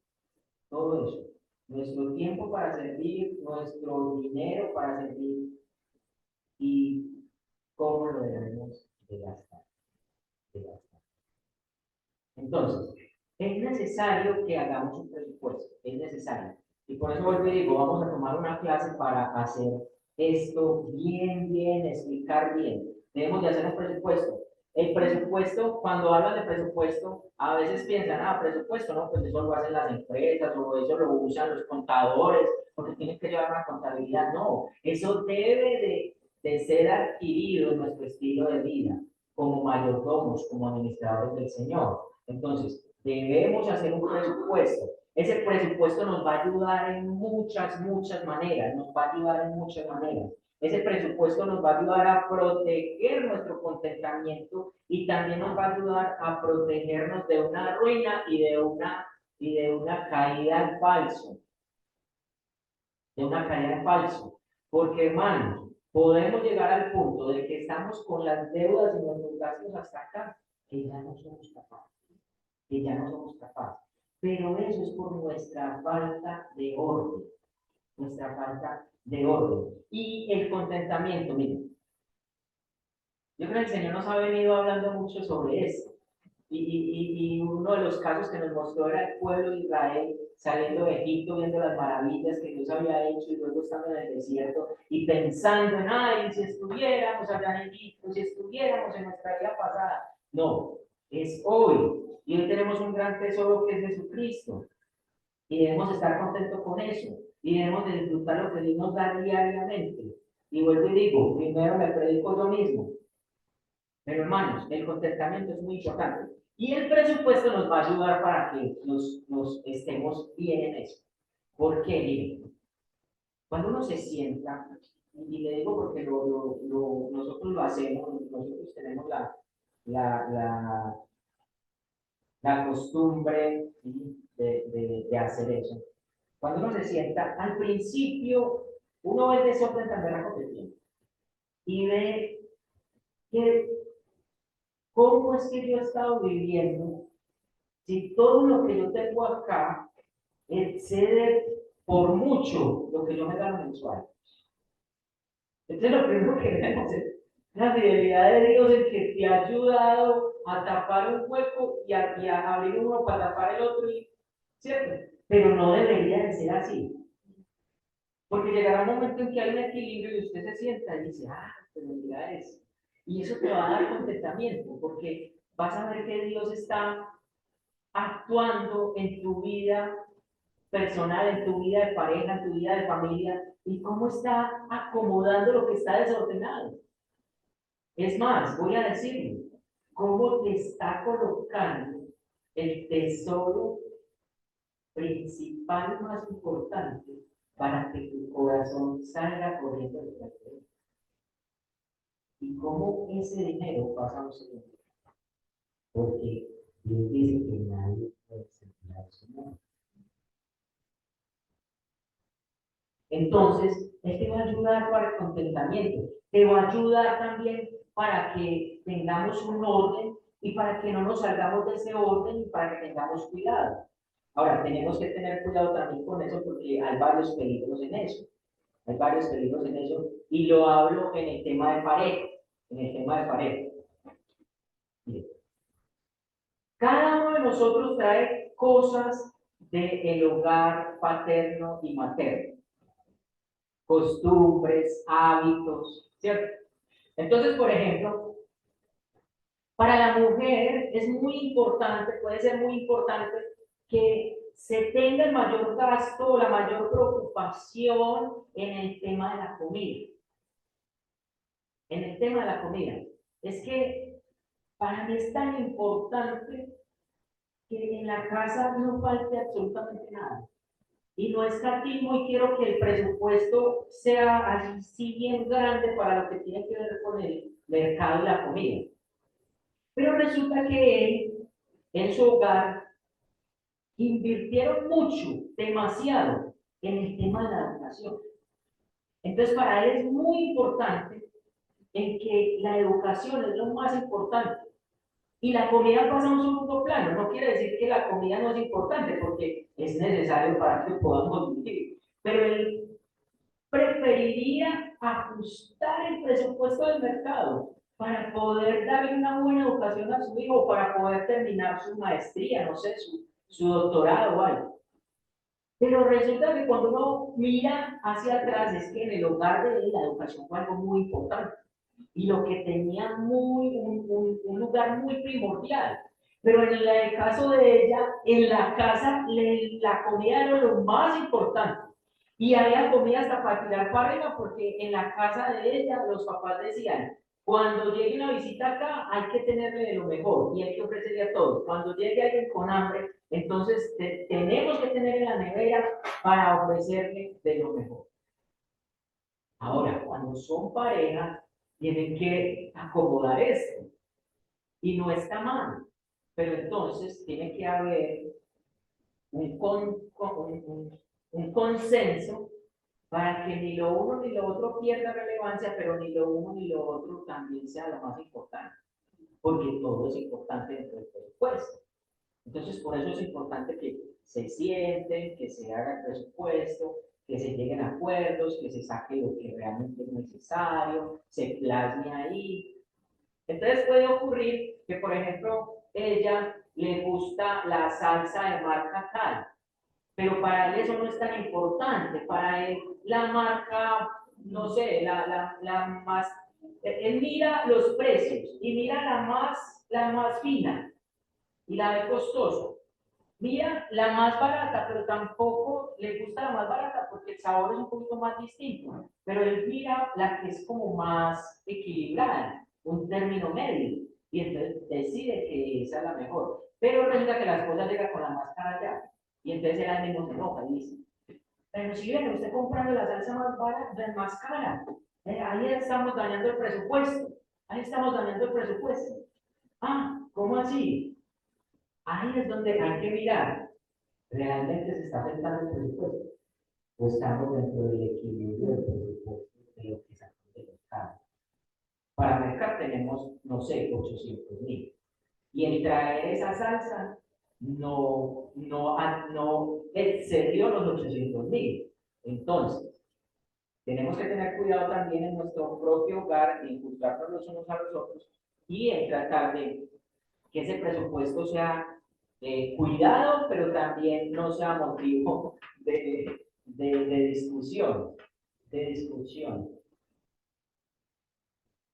todo eso. Nuestro tiempo para servir, nuestro dinero para servir y cómo lo debemos de gastar. Entonces, es necesario que hagamos un presupuesto, es necesario. Y por eso vuelvo y digo, vamos a tomar una clase para hacer esto bien, explicar bien. Debemos de hacer un presupuesto. El presupuesto, cuando hablan de presupuesto, a veces piensan, presupuesto, no, pues eso lo hacen las empresas o eso lo usan los contadores, porque tienen que llevar una contabilidad. No, eso debe de ser adquirido en nuestro estilo de vida, como mayordomos, como administradores del Señor. Entonces, debemos hacer un presupuesto. Ese presupuesto nos va a ayudar en muchas maneras, nos va a ayudar en muchas maneras. Ese presupuesto nos va a ayudar a proteger nuestro contentamiento y también nos va a ayudar a protegernos de una ruina y de una caída al falso. De una caída al falso. Porque, hermanos, podemos llegar al punto de que estamos con las deudas y nuestros gastos hasta acá, que ya no somos capaces. Que ya no somos capaces. Pero eso es por nuestra falta de orden. Nuestra falta de orden. Y el contentamiento, miren. Yo creo que el Señor nos ha venido hablando mucho sobre esto. Y uno de los casos que nos mostró era el pueblo de Israel saliendo de Egipto, viendo las maravillas que Dios había hecho y luego estando en el desierto y pensando en, ay, si estuviéramos allá en Egipto, si estuviéramos en nuestra vida pasada. No, es hoy. Y hoy tenemos un gran tesoro que es Jesucristo. Y debemos estar contentos con eso. Y debemos de disfrutar lo que Dios nos da diariamente. Y vuelvo y digo, primero me predico yo mismo. Pero hermanos, el contentamiento es muy importante. Y el presupuesto nos va a ayudar para que nos estemos bien en eso. ¿Por qué? Miren, cuando uno se sienta, y le digo porque nosotros lo hacemos, nosotros tenemos la, la, la costumbre, ¿sí?, de hacer eso. Cuando uno se sienta, al principio, uno ve el desorden tan berraco que tiene y ve que cómo es que yo he estado viviendo si todo lo que yo tengo acá excede por mucho lo que yo me gano mensual. Entonces lo primero que vemos es la fidelidad de Dios en que te ha ayudado a tapar un hueco y a abrir uno para tapar el otro, ¿cierto? Pero no debería de ser así. Porque llegará un momento en que hay un equilibrio y usted se sienta y dice, ah, pero mira eso. Y eso te va a dar contentamiento, porque vas a ver que Dios está actuando en tu vida personal, en tu vida de pareja, en tu vida de familia, y cómo está acomodando lo que está desordenado. Es más, voy a decirlo, cómo te está colocando el tesoro principal más importante para que tu corazón salga corriendo de la fe. Y cómo ese dinero pasa a un segundo. Porque Dios dice que nadie puede sembrar su mano. Entonces, Él te va a ayudar para el contentamiento, te va a ayudar también para que tengamos un orden y para que no nos salgamos de ese orden y para que tengamos cuidado. Ahora, tenemos que tener cuidado también con eso porque hay varios peligros en eso. Hay varios peligros en eso y lo hablo en el tema de pareja. En el tema de pareja. Bien. Cada uno de nosotros trae cosas del hogar paterno y materno. Costumbres, hábitos, ¿cierto? Entonces, por ejemplo, para la mujer es muy importante, puede ser muy importante que se tenga el mayor gasto o la mayor preocupación en el tema de la comida. En el tema de la comida. Es que para mí es tan importante que en la casa no falte absolutamente nada. Y no escatimo y quiero que el presupuesto sea así bien grande para lo que tiene que ver con el mercado y la comida. Pero resulta que él, en su hogar, invirtieron mucho, demasiado, en el tema de la educación. Entonces, para él es muy importante en que la educación es lo más importante. Y la comida pasa a un segundo plano. No quiere decir que la comida no es importante, porque es necesario para que podamos vivir. Pero él preferiría ajustar el presupuesto del mercado para poder darle una buena educación a su hijo, para poder terminar su maestría, no sé, su doctorado o algo. Pero resulta que cuando uno mira hacia atrás es que en el hogar de él la educación fue algo muy importante y lo que tenía un lugar muy primordial. Pero en el caso de ella, en la casa, la comida era lo más importante. Y había comida hasta para tirar para arriba, porque en la casa de ella los papás decían, cuando llegue una visita acá hay que tenerle de lo mejor y hay que ofrecerle a todos. Cuando llegue alguien con hambre, entonces tenemos que tener en la nevera para ofrecerle de lo mejor. Ahora, cuando son pareja, tienen que acomodar esto. Y no está mal, pero entonces tiene que haber un consenso para que ni lo uno ni lo otro pierda relevancia, pero ni lo uno ni lo otro también sea lo más importante, porque todo es importante dentro del presupuesto. Entonces, por eso es importante que se sienten, que se haga el presupuesto, que se lleguen a acuerdos, que se saque lo que realmente es necesario, se plasme ahí. Entonces puede ocurrir que, por ejemplo, ella le gusta la salsa de marca tal, pero para él eso no es tan importante. Para él la marca, no sé, la más, él mira los precios y mira la más fina y la ve costosa. Mira la más barata, pero tampoco le gusta la más barata porque el sabor es un poquito más distinto. Pero él mira la que es como más equilibrada, un término medio, y entonces decide que esa es la mejor. Pero resulta que las cosas llegan con la más cara ya, y entonces él al menos se enoja y dice, pero si viene usted comprando la salsa más barata, más cara, ahí estamos dañando el presupuesto, ahí estamos dañando el presupuesto. Ah, ¿cómo así? Ahí es donde hay que mirar. ¿Realmente se está afectando el presupuesto? ¿O estamos dentro del equilibrio del presupuesto de lo que sacamos del mercado? Para mercar tenemos, no sé, 800.000. Y el traer esa salsa no excedió los 800.000. Entonces, tenemos que tener cuidado también en nuestro propio hogar, en juzgarnos los unos a los otros y en tratar de que ese presupuesto sea cuidado, pero también no sea motivo de discusión, de discusión.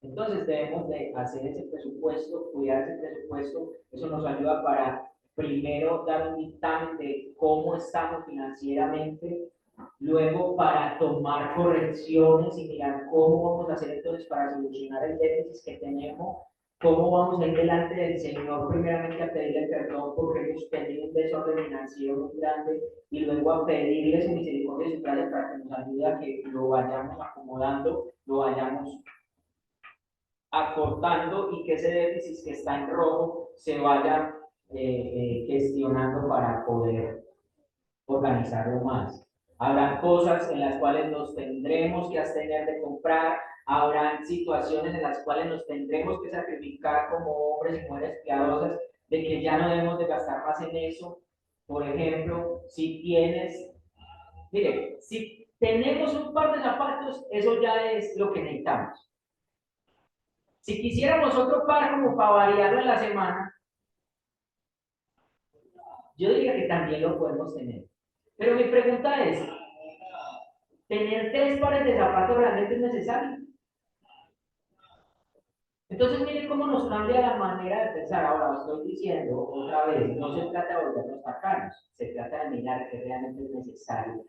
Entonces debemos de hacer ese presupuesto, cuidar ese presupuesto, eso nos ayuda para primero dar un dictamen de cómo estamos financieramente, luego para tomar correcciones y mirar cómo vamos a hacer entonces para solucionar el déficit que tenemos, cómo vamos a ir delante del Señor primeramente a pedirle perdón porque hemos tenido un desorden financiero muy grande y luego a pedirle su misericordia y su gracia para que nos ayude a que lo vayamos acomodando, lo vayamos acortando y que ese déficit que está en rojo se vaya gestionando para poder organizarlo más. Habrán cosas en las cuales nos tendremos que abstener de comprar, habrán situaciones en las cuales nos tendremos que sacrificar como hombres y mujeres piadosas de que ya no debemos de gastar más en eso. Por ejemplo, si tienes, mire, si tenemos un par de zapatos, eso ya es lo que necesitamos. Si quisiéramos otro par como para variarlo en la semana, yo diría que también lo podemos tener. Pero mi pregunta es, ¿tener 3 pares de zapatos realmente es necesario? Entonces miren cómo nos cambia la manera de pensar. Ahora estoy diciendo otra vez, no se trata de volvernos tacaños, se trata de mirar que realmente es necesario.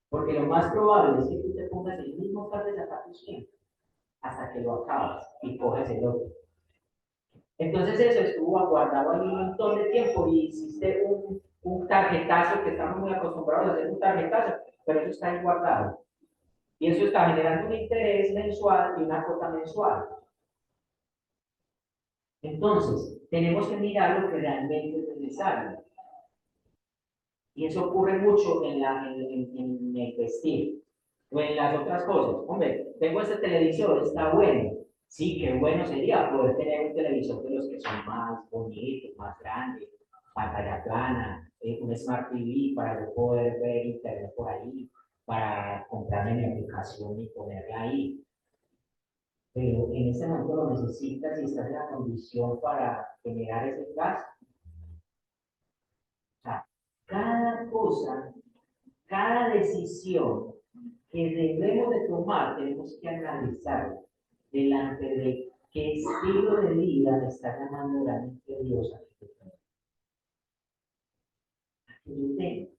Porque lo más probable es que tú te pongas el mismo par de zapatos siempre, hasta que lo acabas y coges el otro. Entonces eso estuvo guardado ahí un montón de tiempo y hiciste un tarjetazo, que estamos muy acostumbrados a hacer un tarjetazo, pero eso está ahí guardado. Y eso está generando un interés mensual y una cuota mensual. Entonces, tenemos que mirar lo que realmente es necesario. Y eso ocurre mucho en el vestir o en las otras cosas. Hombre, tengo este televisor, está bueno. Sí, qué bueno sería poder tener un televisor de los que son más bonitos, más grandes, pantalla plana, un Smart TV para yo poder ver internet por ahí, para comprarme mi aplicación y ponerla ahí. Pero en este momento lo necesitas y estás en la condición para generar ese gasto. O sea, cada cosa, cada decisión que debemos de tomar, tenemos que analizar delante de qué estilo de vida me está llamando realmente Dios a que yo tengo.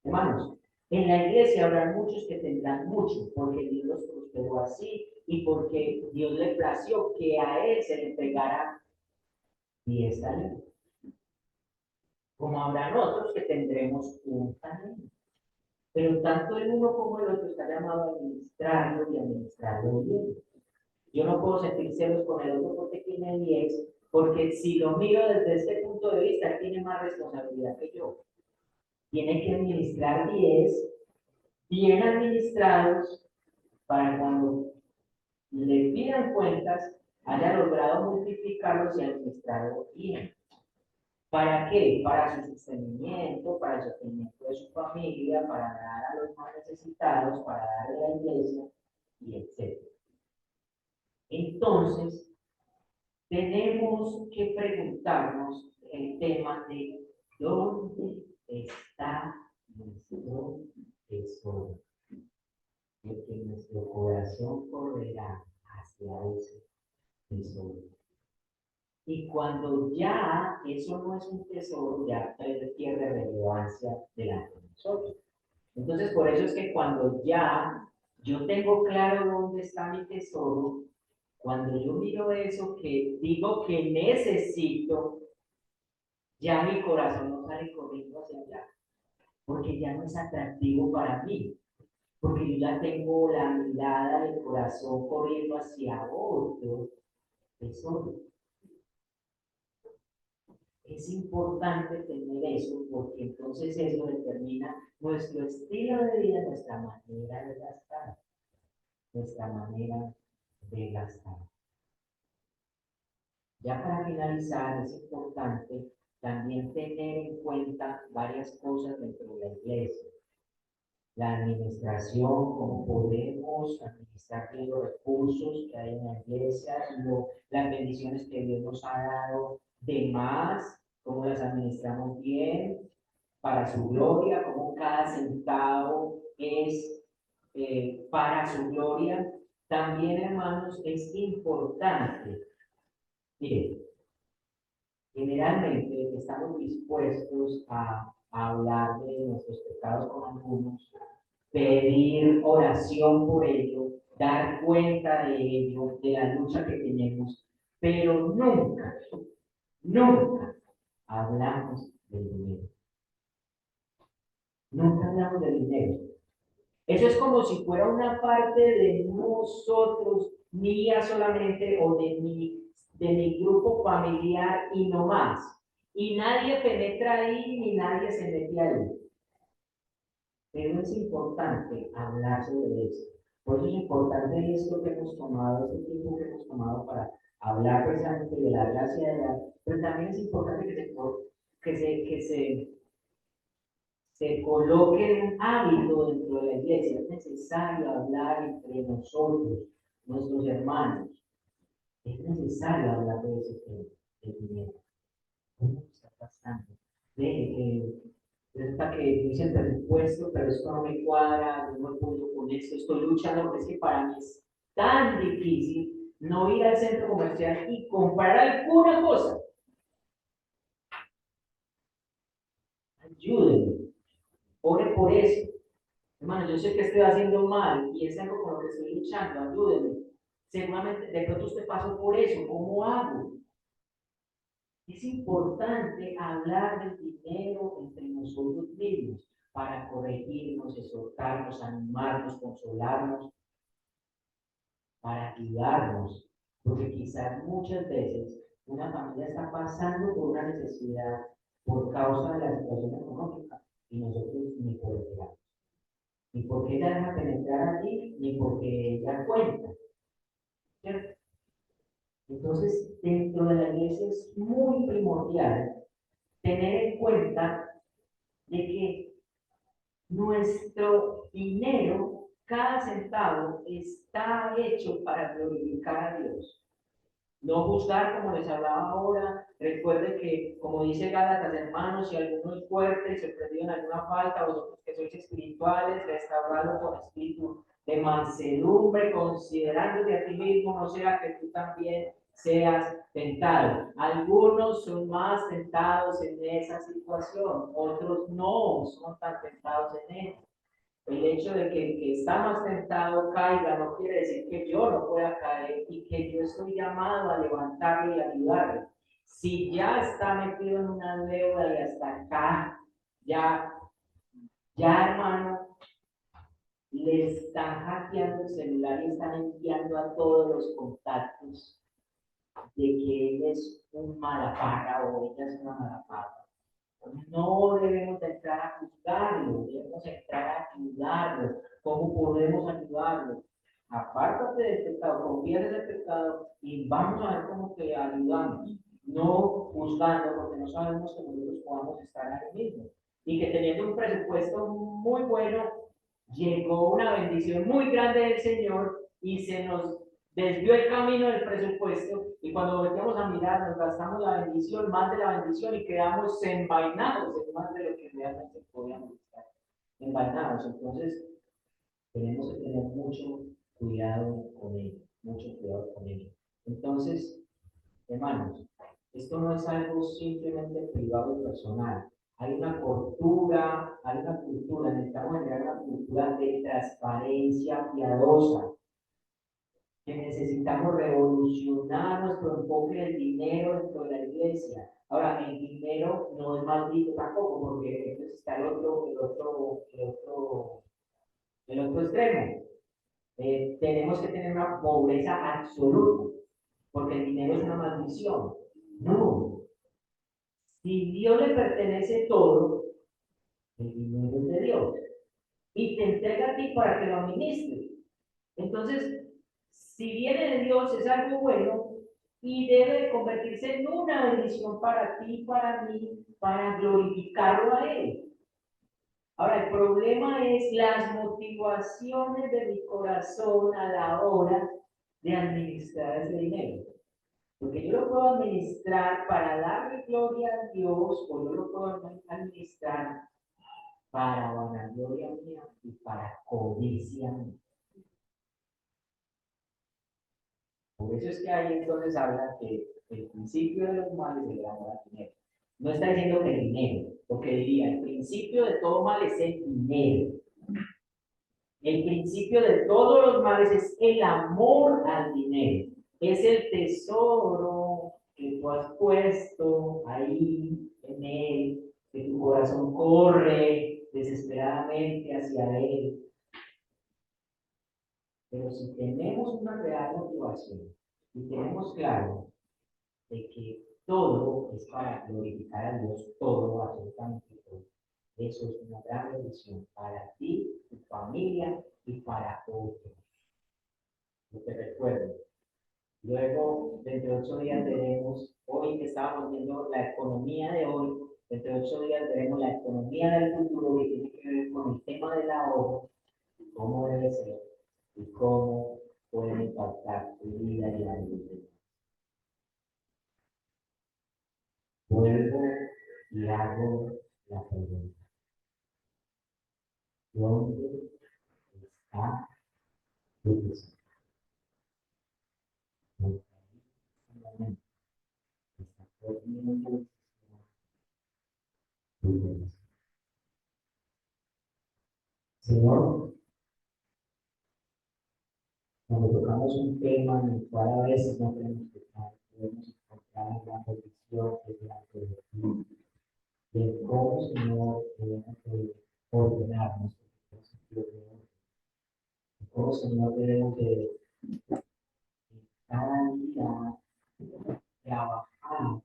Hermanos, en la iglesia habrá muchos que tendrán mucho, porque Dios los prosperó así y porque Dios le plació que a él se le entregara 10 talentos. Como habrán otros que tendremos un talento. Pero tanto el uno como el otro está llamado a administrarlo y administrarlo bien. Yo no puedo sentir celos con el otro porque tiene 10, porque si lo miro desde este punto de vista, él tiene más responsabilidad que yo. Tiene que administrar 10 bien administrados para cuando le pidan cuentas, haya logrado multiplicarlos y administrarlos bien. ¿Para qué? Para su sostenimiento, para el sostenimiento de su familia, para dar a los más necesitados, para darle a la iglesia, y etc. Entonces, tenemos que preguntarnos el tema de ¿Dónde está nuestro tesoro? Porque nuestro corazón correrá hacia ese tesoro. Y cuando ya eso no es un tesoro, ya pierde relevancia delante de nosotros. Entonces, por eso es que cuando ya yo tengo claro dónde está mi tesoro, cuando yo miro eso que digo que necesito, ya mi corazón no sale corriendo hacia allá, porque ya no es atractivo para mí, porque yo ya tengo la mirada del corazón corriendo hacia otro tesoro. Es importante tener eso, porque entonces eso determina nuestro estilo de vida, nuestra manera de gastar, nuestra manera de gastar. Ya para finalizar, es importante también tener en cuenta varias cosas dentro de la iglesia. La administración, cómo podemos administrar los recursos que hay en la iglesia, las bendiciones que Dios nos ha dado de más, cómo las administramos bien, para su gloria, cómo cada centavo es para su gloria. También, hermanos, es importante. Miren, generalmente estamos dispuestos a hablar de nuestros pecados con algunos, pedir oración por ello, dar cuenta de ello, de la lucha que tenemos, pero nunca, nunca hablamos del dinero. Nunca hablamos del dinero. Eso es como si fuera una parte de nosotros, mía solamente, o de mi grupo familiar y no más. Y nadie penetra ahí, ni nadie se mete ahí. Pero es importante hablar sobre eso. Por eso es importante esto que hemos tomado, este tiempo que hemos tomado para hablar precisamente de la gracia de la... Pero también es importante que se coloque un hábito dentro de la iglesia. Es necesario hablar entre nosotros, nuestros hermanos. Es necesario hablar de ese tema, del dinero. ¿Cómo está pasando? Resulta que dice el presupuesto, pero esto no me cuadra, no me puedo con esto, estoy luchando porque es que para mí es tan difícil no ir al centro comercial y comprar alguna cosa. Ayúdenme, ore por eso. Hermano, yo sé que estoy haciendo mal y es algo con lo que estoy luchando, ayúdenme. Seguramente, de pronto usted pasó por eso, ¿cómo hago? Es importante hablar del dinero entre nosotros mismos para corregirnos, exhortarnos, animarnos, consolarnos, para ayudarnos. Porque quizás muchas veces una familia está pasando por una necesidad por causa de la situación económica y nosotros ni por ella. Ni porque ella deja penetrar allí, ni porque ella cuenta. ¿Cierto? Entonces, dentro de la iglesia es muy primordial tener en cuenta de que nuestro dinero, cada centavo, está hecho para glorificar a Dios. No juzgar, como les hablaba ahora. Recuerden que, como dice Gálatas, hermanos, si alguno es fuerte y se perdió en alguna falta, vosotros que sois espirituales, restaurado con espíritu de mansedumbre, considerándote a ti mismo, no sea que tú también seas tentado. Algunos son más tentados en esa situación, otros no son tan tentados en ella. El hecho de que el que está más tentado caiga no quiere decir que yo no pueda caer y que yo estoy llamado a levantarle y ayudarle. Si ya está metido en una deuda y hasta acá, ya hermano, le están hackeando el celular y están enviando a todos los contactos de que él es un malapaga o ella es una malapaga. No debemos entrar a juzgarlo, debemos entrar a ayudarlo. ¿Cómo podemos ayudarlo? Apártate del pecado, confía en el pecado y vamos a ver cómo te ayudamos. No juzgando, porque no sabemos que nosotros podamos estar ahí mismo. Y que teniendo un presupuesto muy bueno, llegó una bendición muy grande del Señor y se nos desvió el camino del presupuesto y cuando volteamos a mirar nos gastamos la bendición, más de la bendición y quedamos envainados en más de lo que realmente podíamos estar envainados. Entonces tenemos que tener mucho cuidado con ello, mucho cuidado con ello. Entonces, hermanos, esto no es algo simplemente privado y personal. Hay una cultura, necesitamos generar una cultura de transparencia piadosa, que necesitamos revolucionar nuestro enfoque del dinero dentro de la iglesia. Ahora, el dinero no es maldito tampoco, porque entonces está el otro extremo. Tenemos que tener una pobreza absoluta, porque el dinero es una maldición. No, si Dios le pertenece todo, el dinero es de Dios y te entrega a ti para que lo administres. Entonces, si viene de Dios, es algo bueno y debe convertirse en una bendición para ti, para mí, para glorificarlo a Él. Ahora, el problema es las motivaciones de mi corazón a la hora de administrar ese dinero. Porque yo lo puedo administrar para darle gloria a Dios o yo lo puedo administrar para vanagloria mía y para codicia mía. Por eso es que ahí entonces habla que el principio de los males es el amor al dinero. No está diciendo que el dinero, porque diría, el principio de todo mal es el dinero. El principio de todos los males es el amor al dinero. Es el tesoro que tú has puesto ahí en él, que tu corazón corre desesperadamente hacia él. Pero si tenemos una real motivación y tenemos claro de que todo es para glorificar a Dios, todo, absolutamente todo. Eso es una gran bendición para ti, tu familia y para otros. Yo te recuerdo. Luego, dentro de 8 días veremos, hoy que estábamos viendo la economía de hoy, dentro de 8 días veremos la economía del futuro que tiene que ver con el tema del ahorro, cómo debe ser y cómo puede impactar tu vida y la de los demás. Vuelvo y hago la pregunta. ¿Dónde está tu tesoro? Está poniendo tu tesoro. Señor, cuando tocamos un tema en el cual a veces no tenemos que estar, podemos encontrar la bendición que delante de ti, de cómo, Señor, debemos de ordenarnos, de cómo, Señor, debemos de cada día trabajar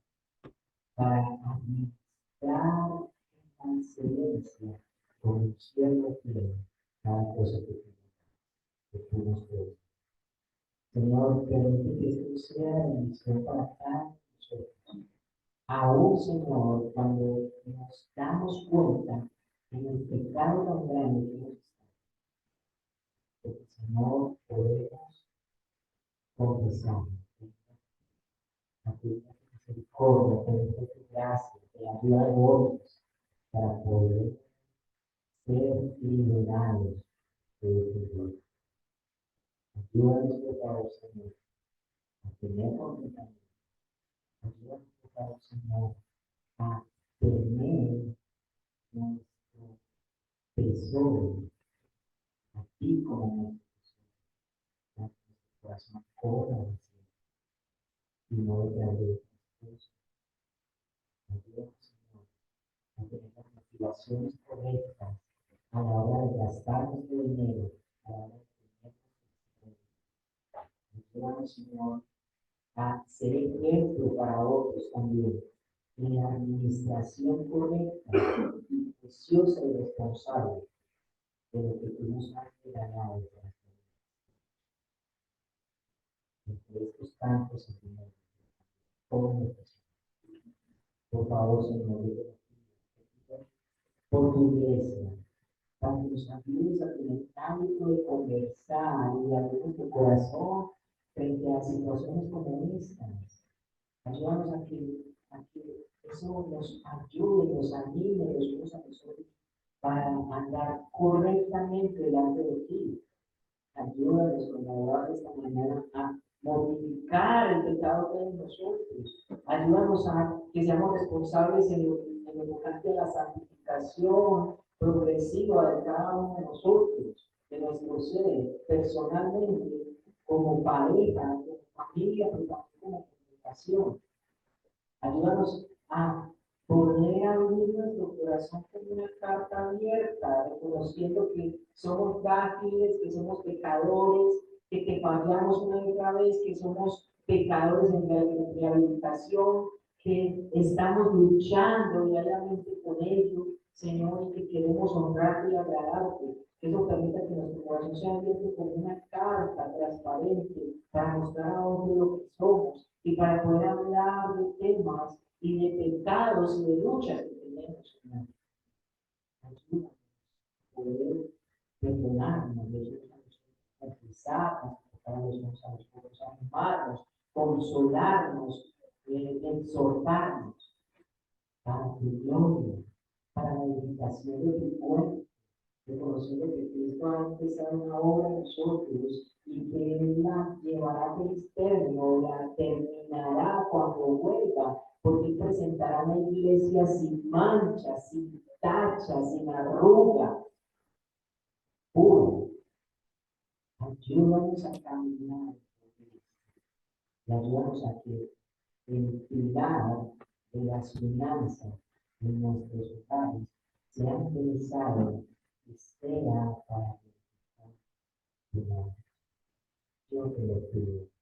para administrar en excelencia con un cierto tiempo cada cosa que tú nos des. Señor, permite que esto sea bendición para cada nosotros. Aún, Señor, cuando nos damos cuenta en el pecado tan grande que hemos estado, porque, Señor, podemos confesar a tu misericordia, pedirte tu gracia, la ayuda de otros, para poder ser liberados de este dolor. Ayúdanos, por favor, Señor, a tener contentamiento. Ayúdanos, por favor, Señor, a tener nuestro tesoro a ti como nuestro tesoro, nuestro corazón corra hacia y no detrás de otras cosas. Ayúdanos, Señor, a tener las motivaciones correctas a la hora de gastar nuestro dinero, a la hora de tener nuestro dinero. Ayúdanos, Señor, a ser ejemplo para otros también en la administración correcta y preciosa y responsable de lo que tú nos has regalado entre estos tantos sentimientos. Por favor, Señor, por tu iglesia, para que nos ayudes a tener hábito de conversar y abrir tu corazón frente a situaciones como estas. Ayúdanos a que eso nos ayude, nos anime los unos a los otros para andar correctamente delante de ti. Ayúdanos, como hablaba esta mañana, a modificar el pecado que hay en nosotros. Ayúdanos a que seamos responsables en lo tocante a la santificación progresiva de cada uno de nosotros, de nuestro ser, personalmente, como pareja, como familia, pero también como comunicación. Ayúdanos a poder abrir nuestro corazón como una carta abierta, reconociendo que somos frágiles, que somos pecadores, que fallamos una y otra vez, que somos pecadores en rehabilitación, que estamos luchando diariamente con ello, Señor, y que queremos honrarte y agradarte. Que eso permita que nuestro corazón sea abierto como una carta transparente para mostrar a otros lo que somos y para poder hablar de temas y de pecados y de luchas que tenemos, Señor. Ayúdanos a poder perdonarnos de esos confesarnos, animarnos, consolarnos, exhortarnos para tu gloria, para la edificación de tu cuerpo, reconociendo que Cristo ha empezado una obra en nosotros y que Él la llevará a feliz término, la terminará cuando vuelva, porque Él presentará una iglesia sin mancha, sin tacha, sin arruga, pura. Ayúdanos a caminar, y ayúdanos a que el pilar de las finanzas de nuestros hogares sea utilizado y sea para que yo te lo pido.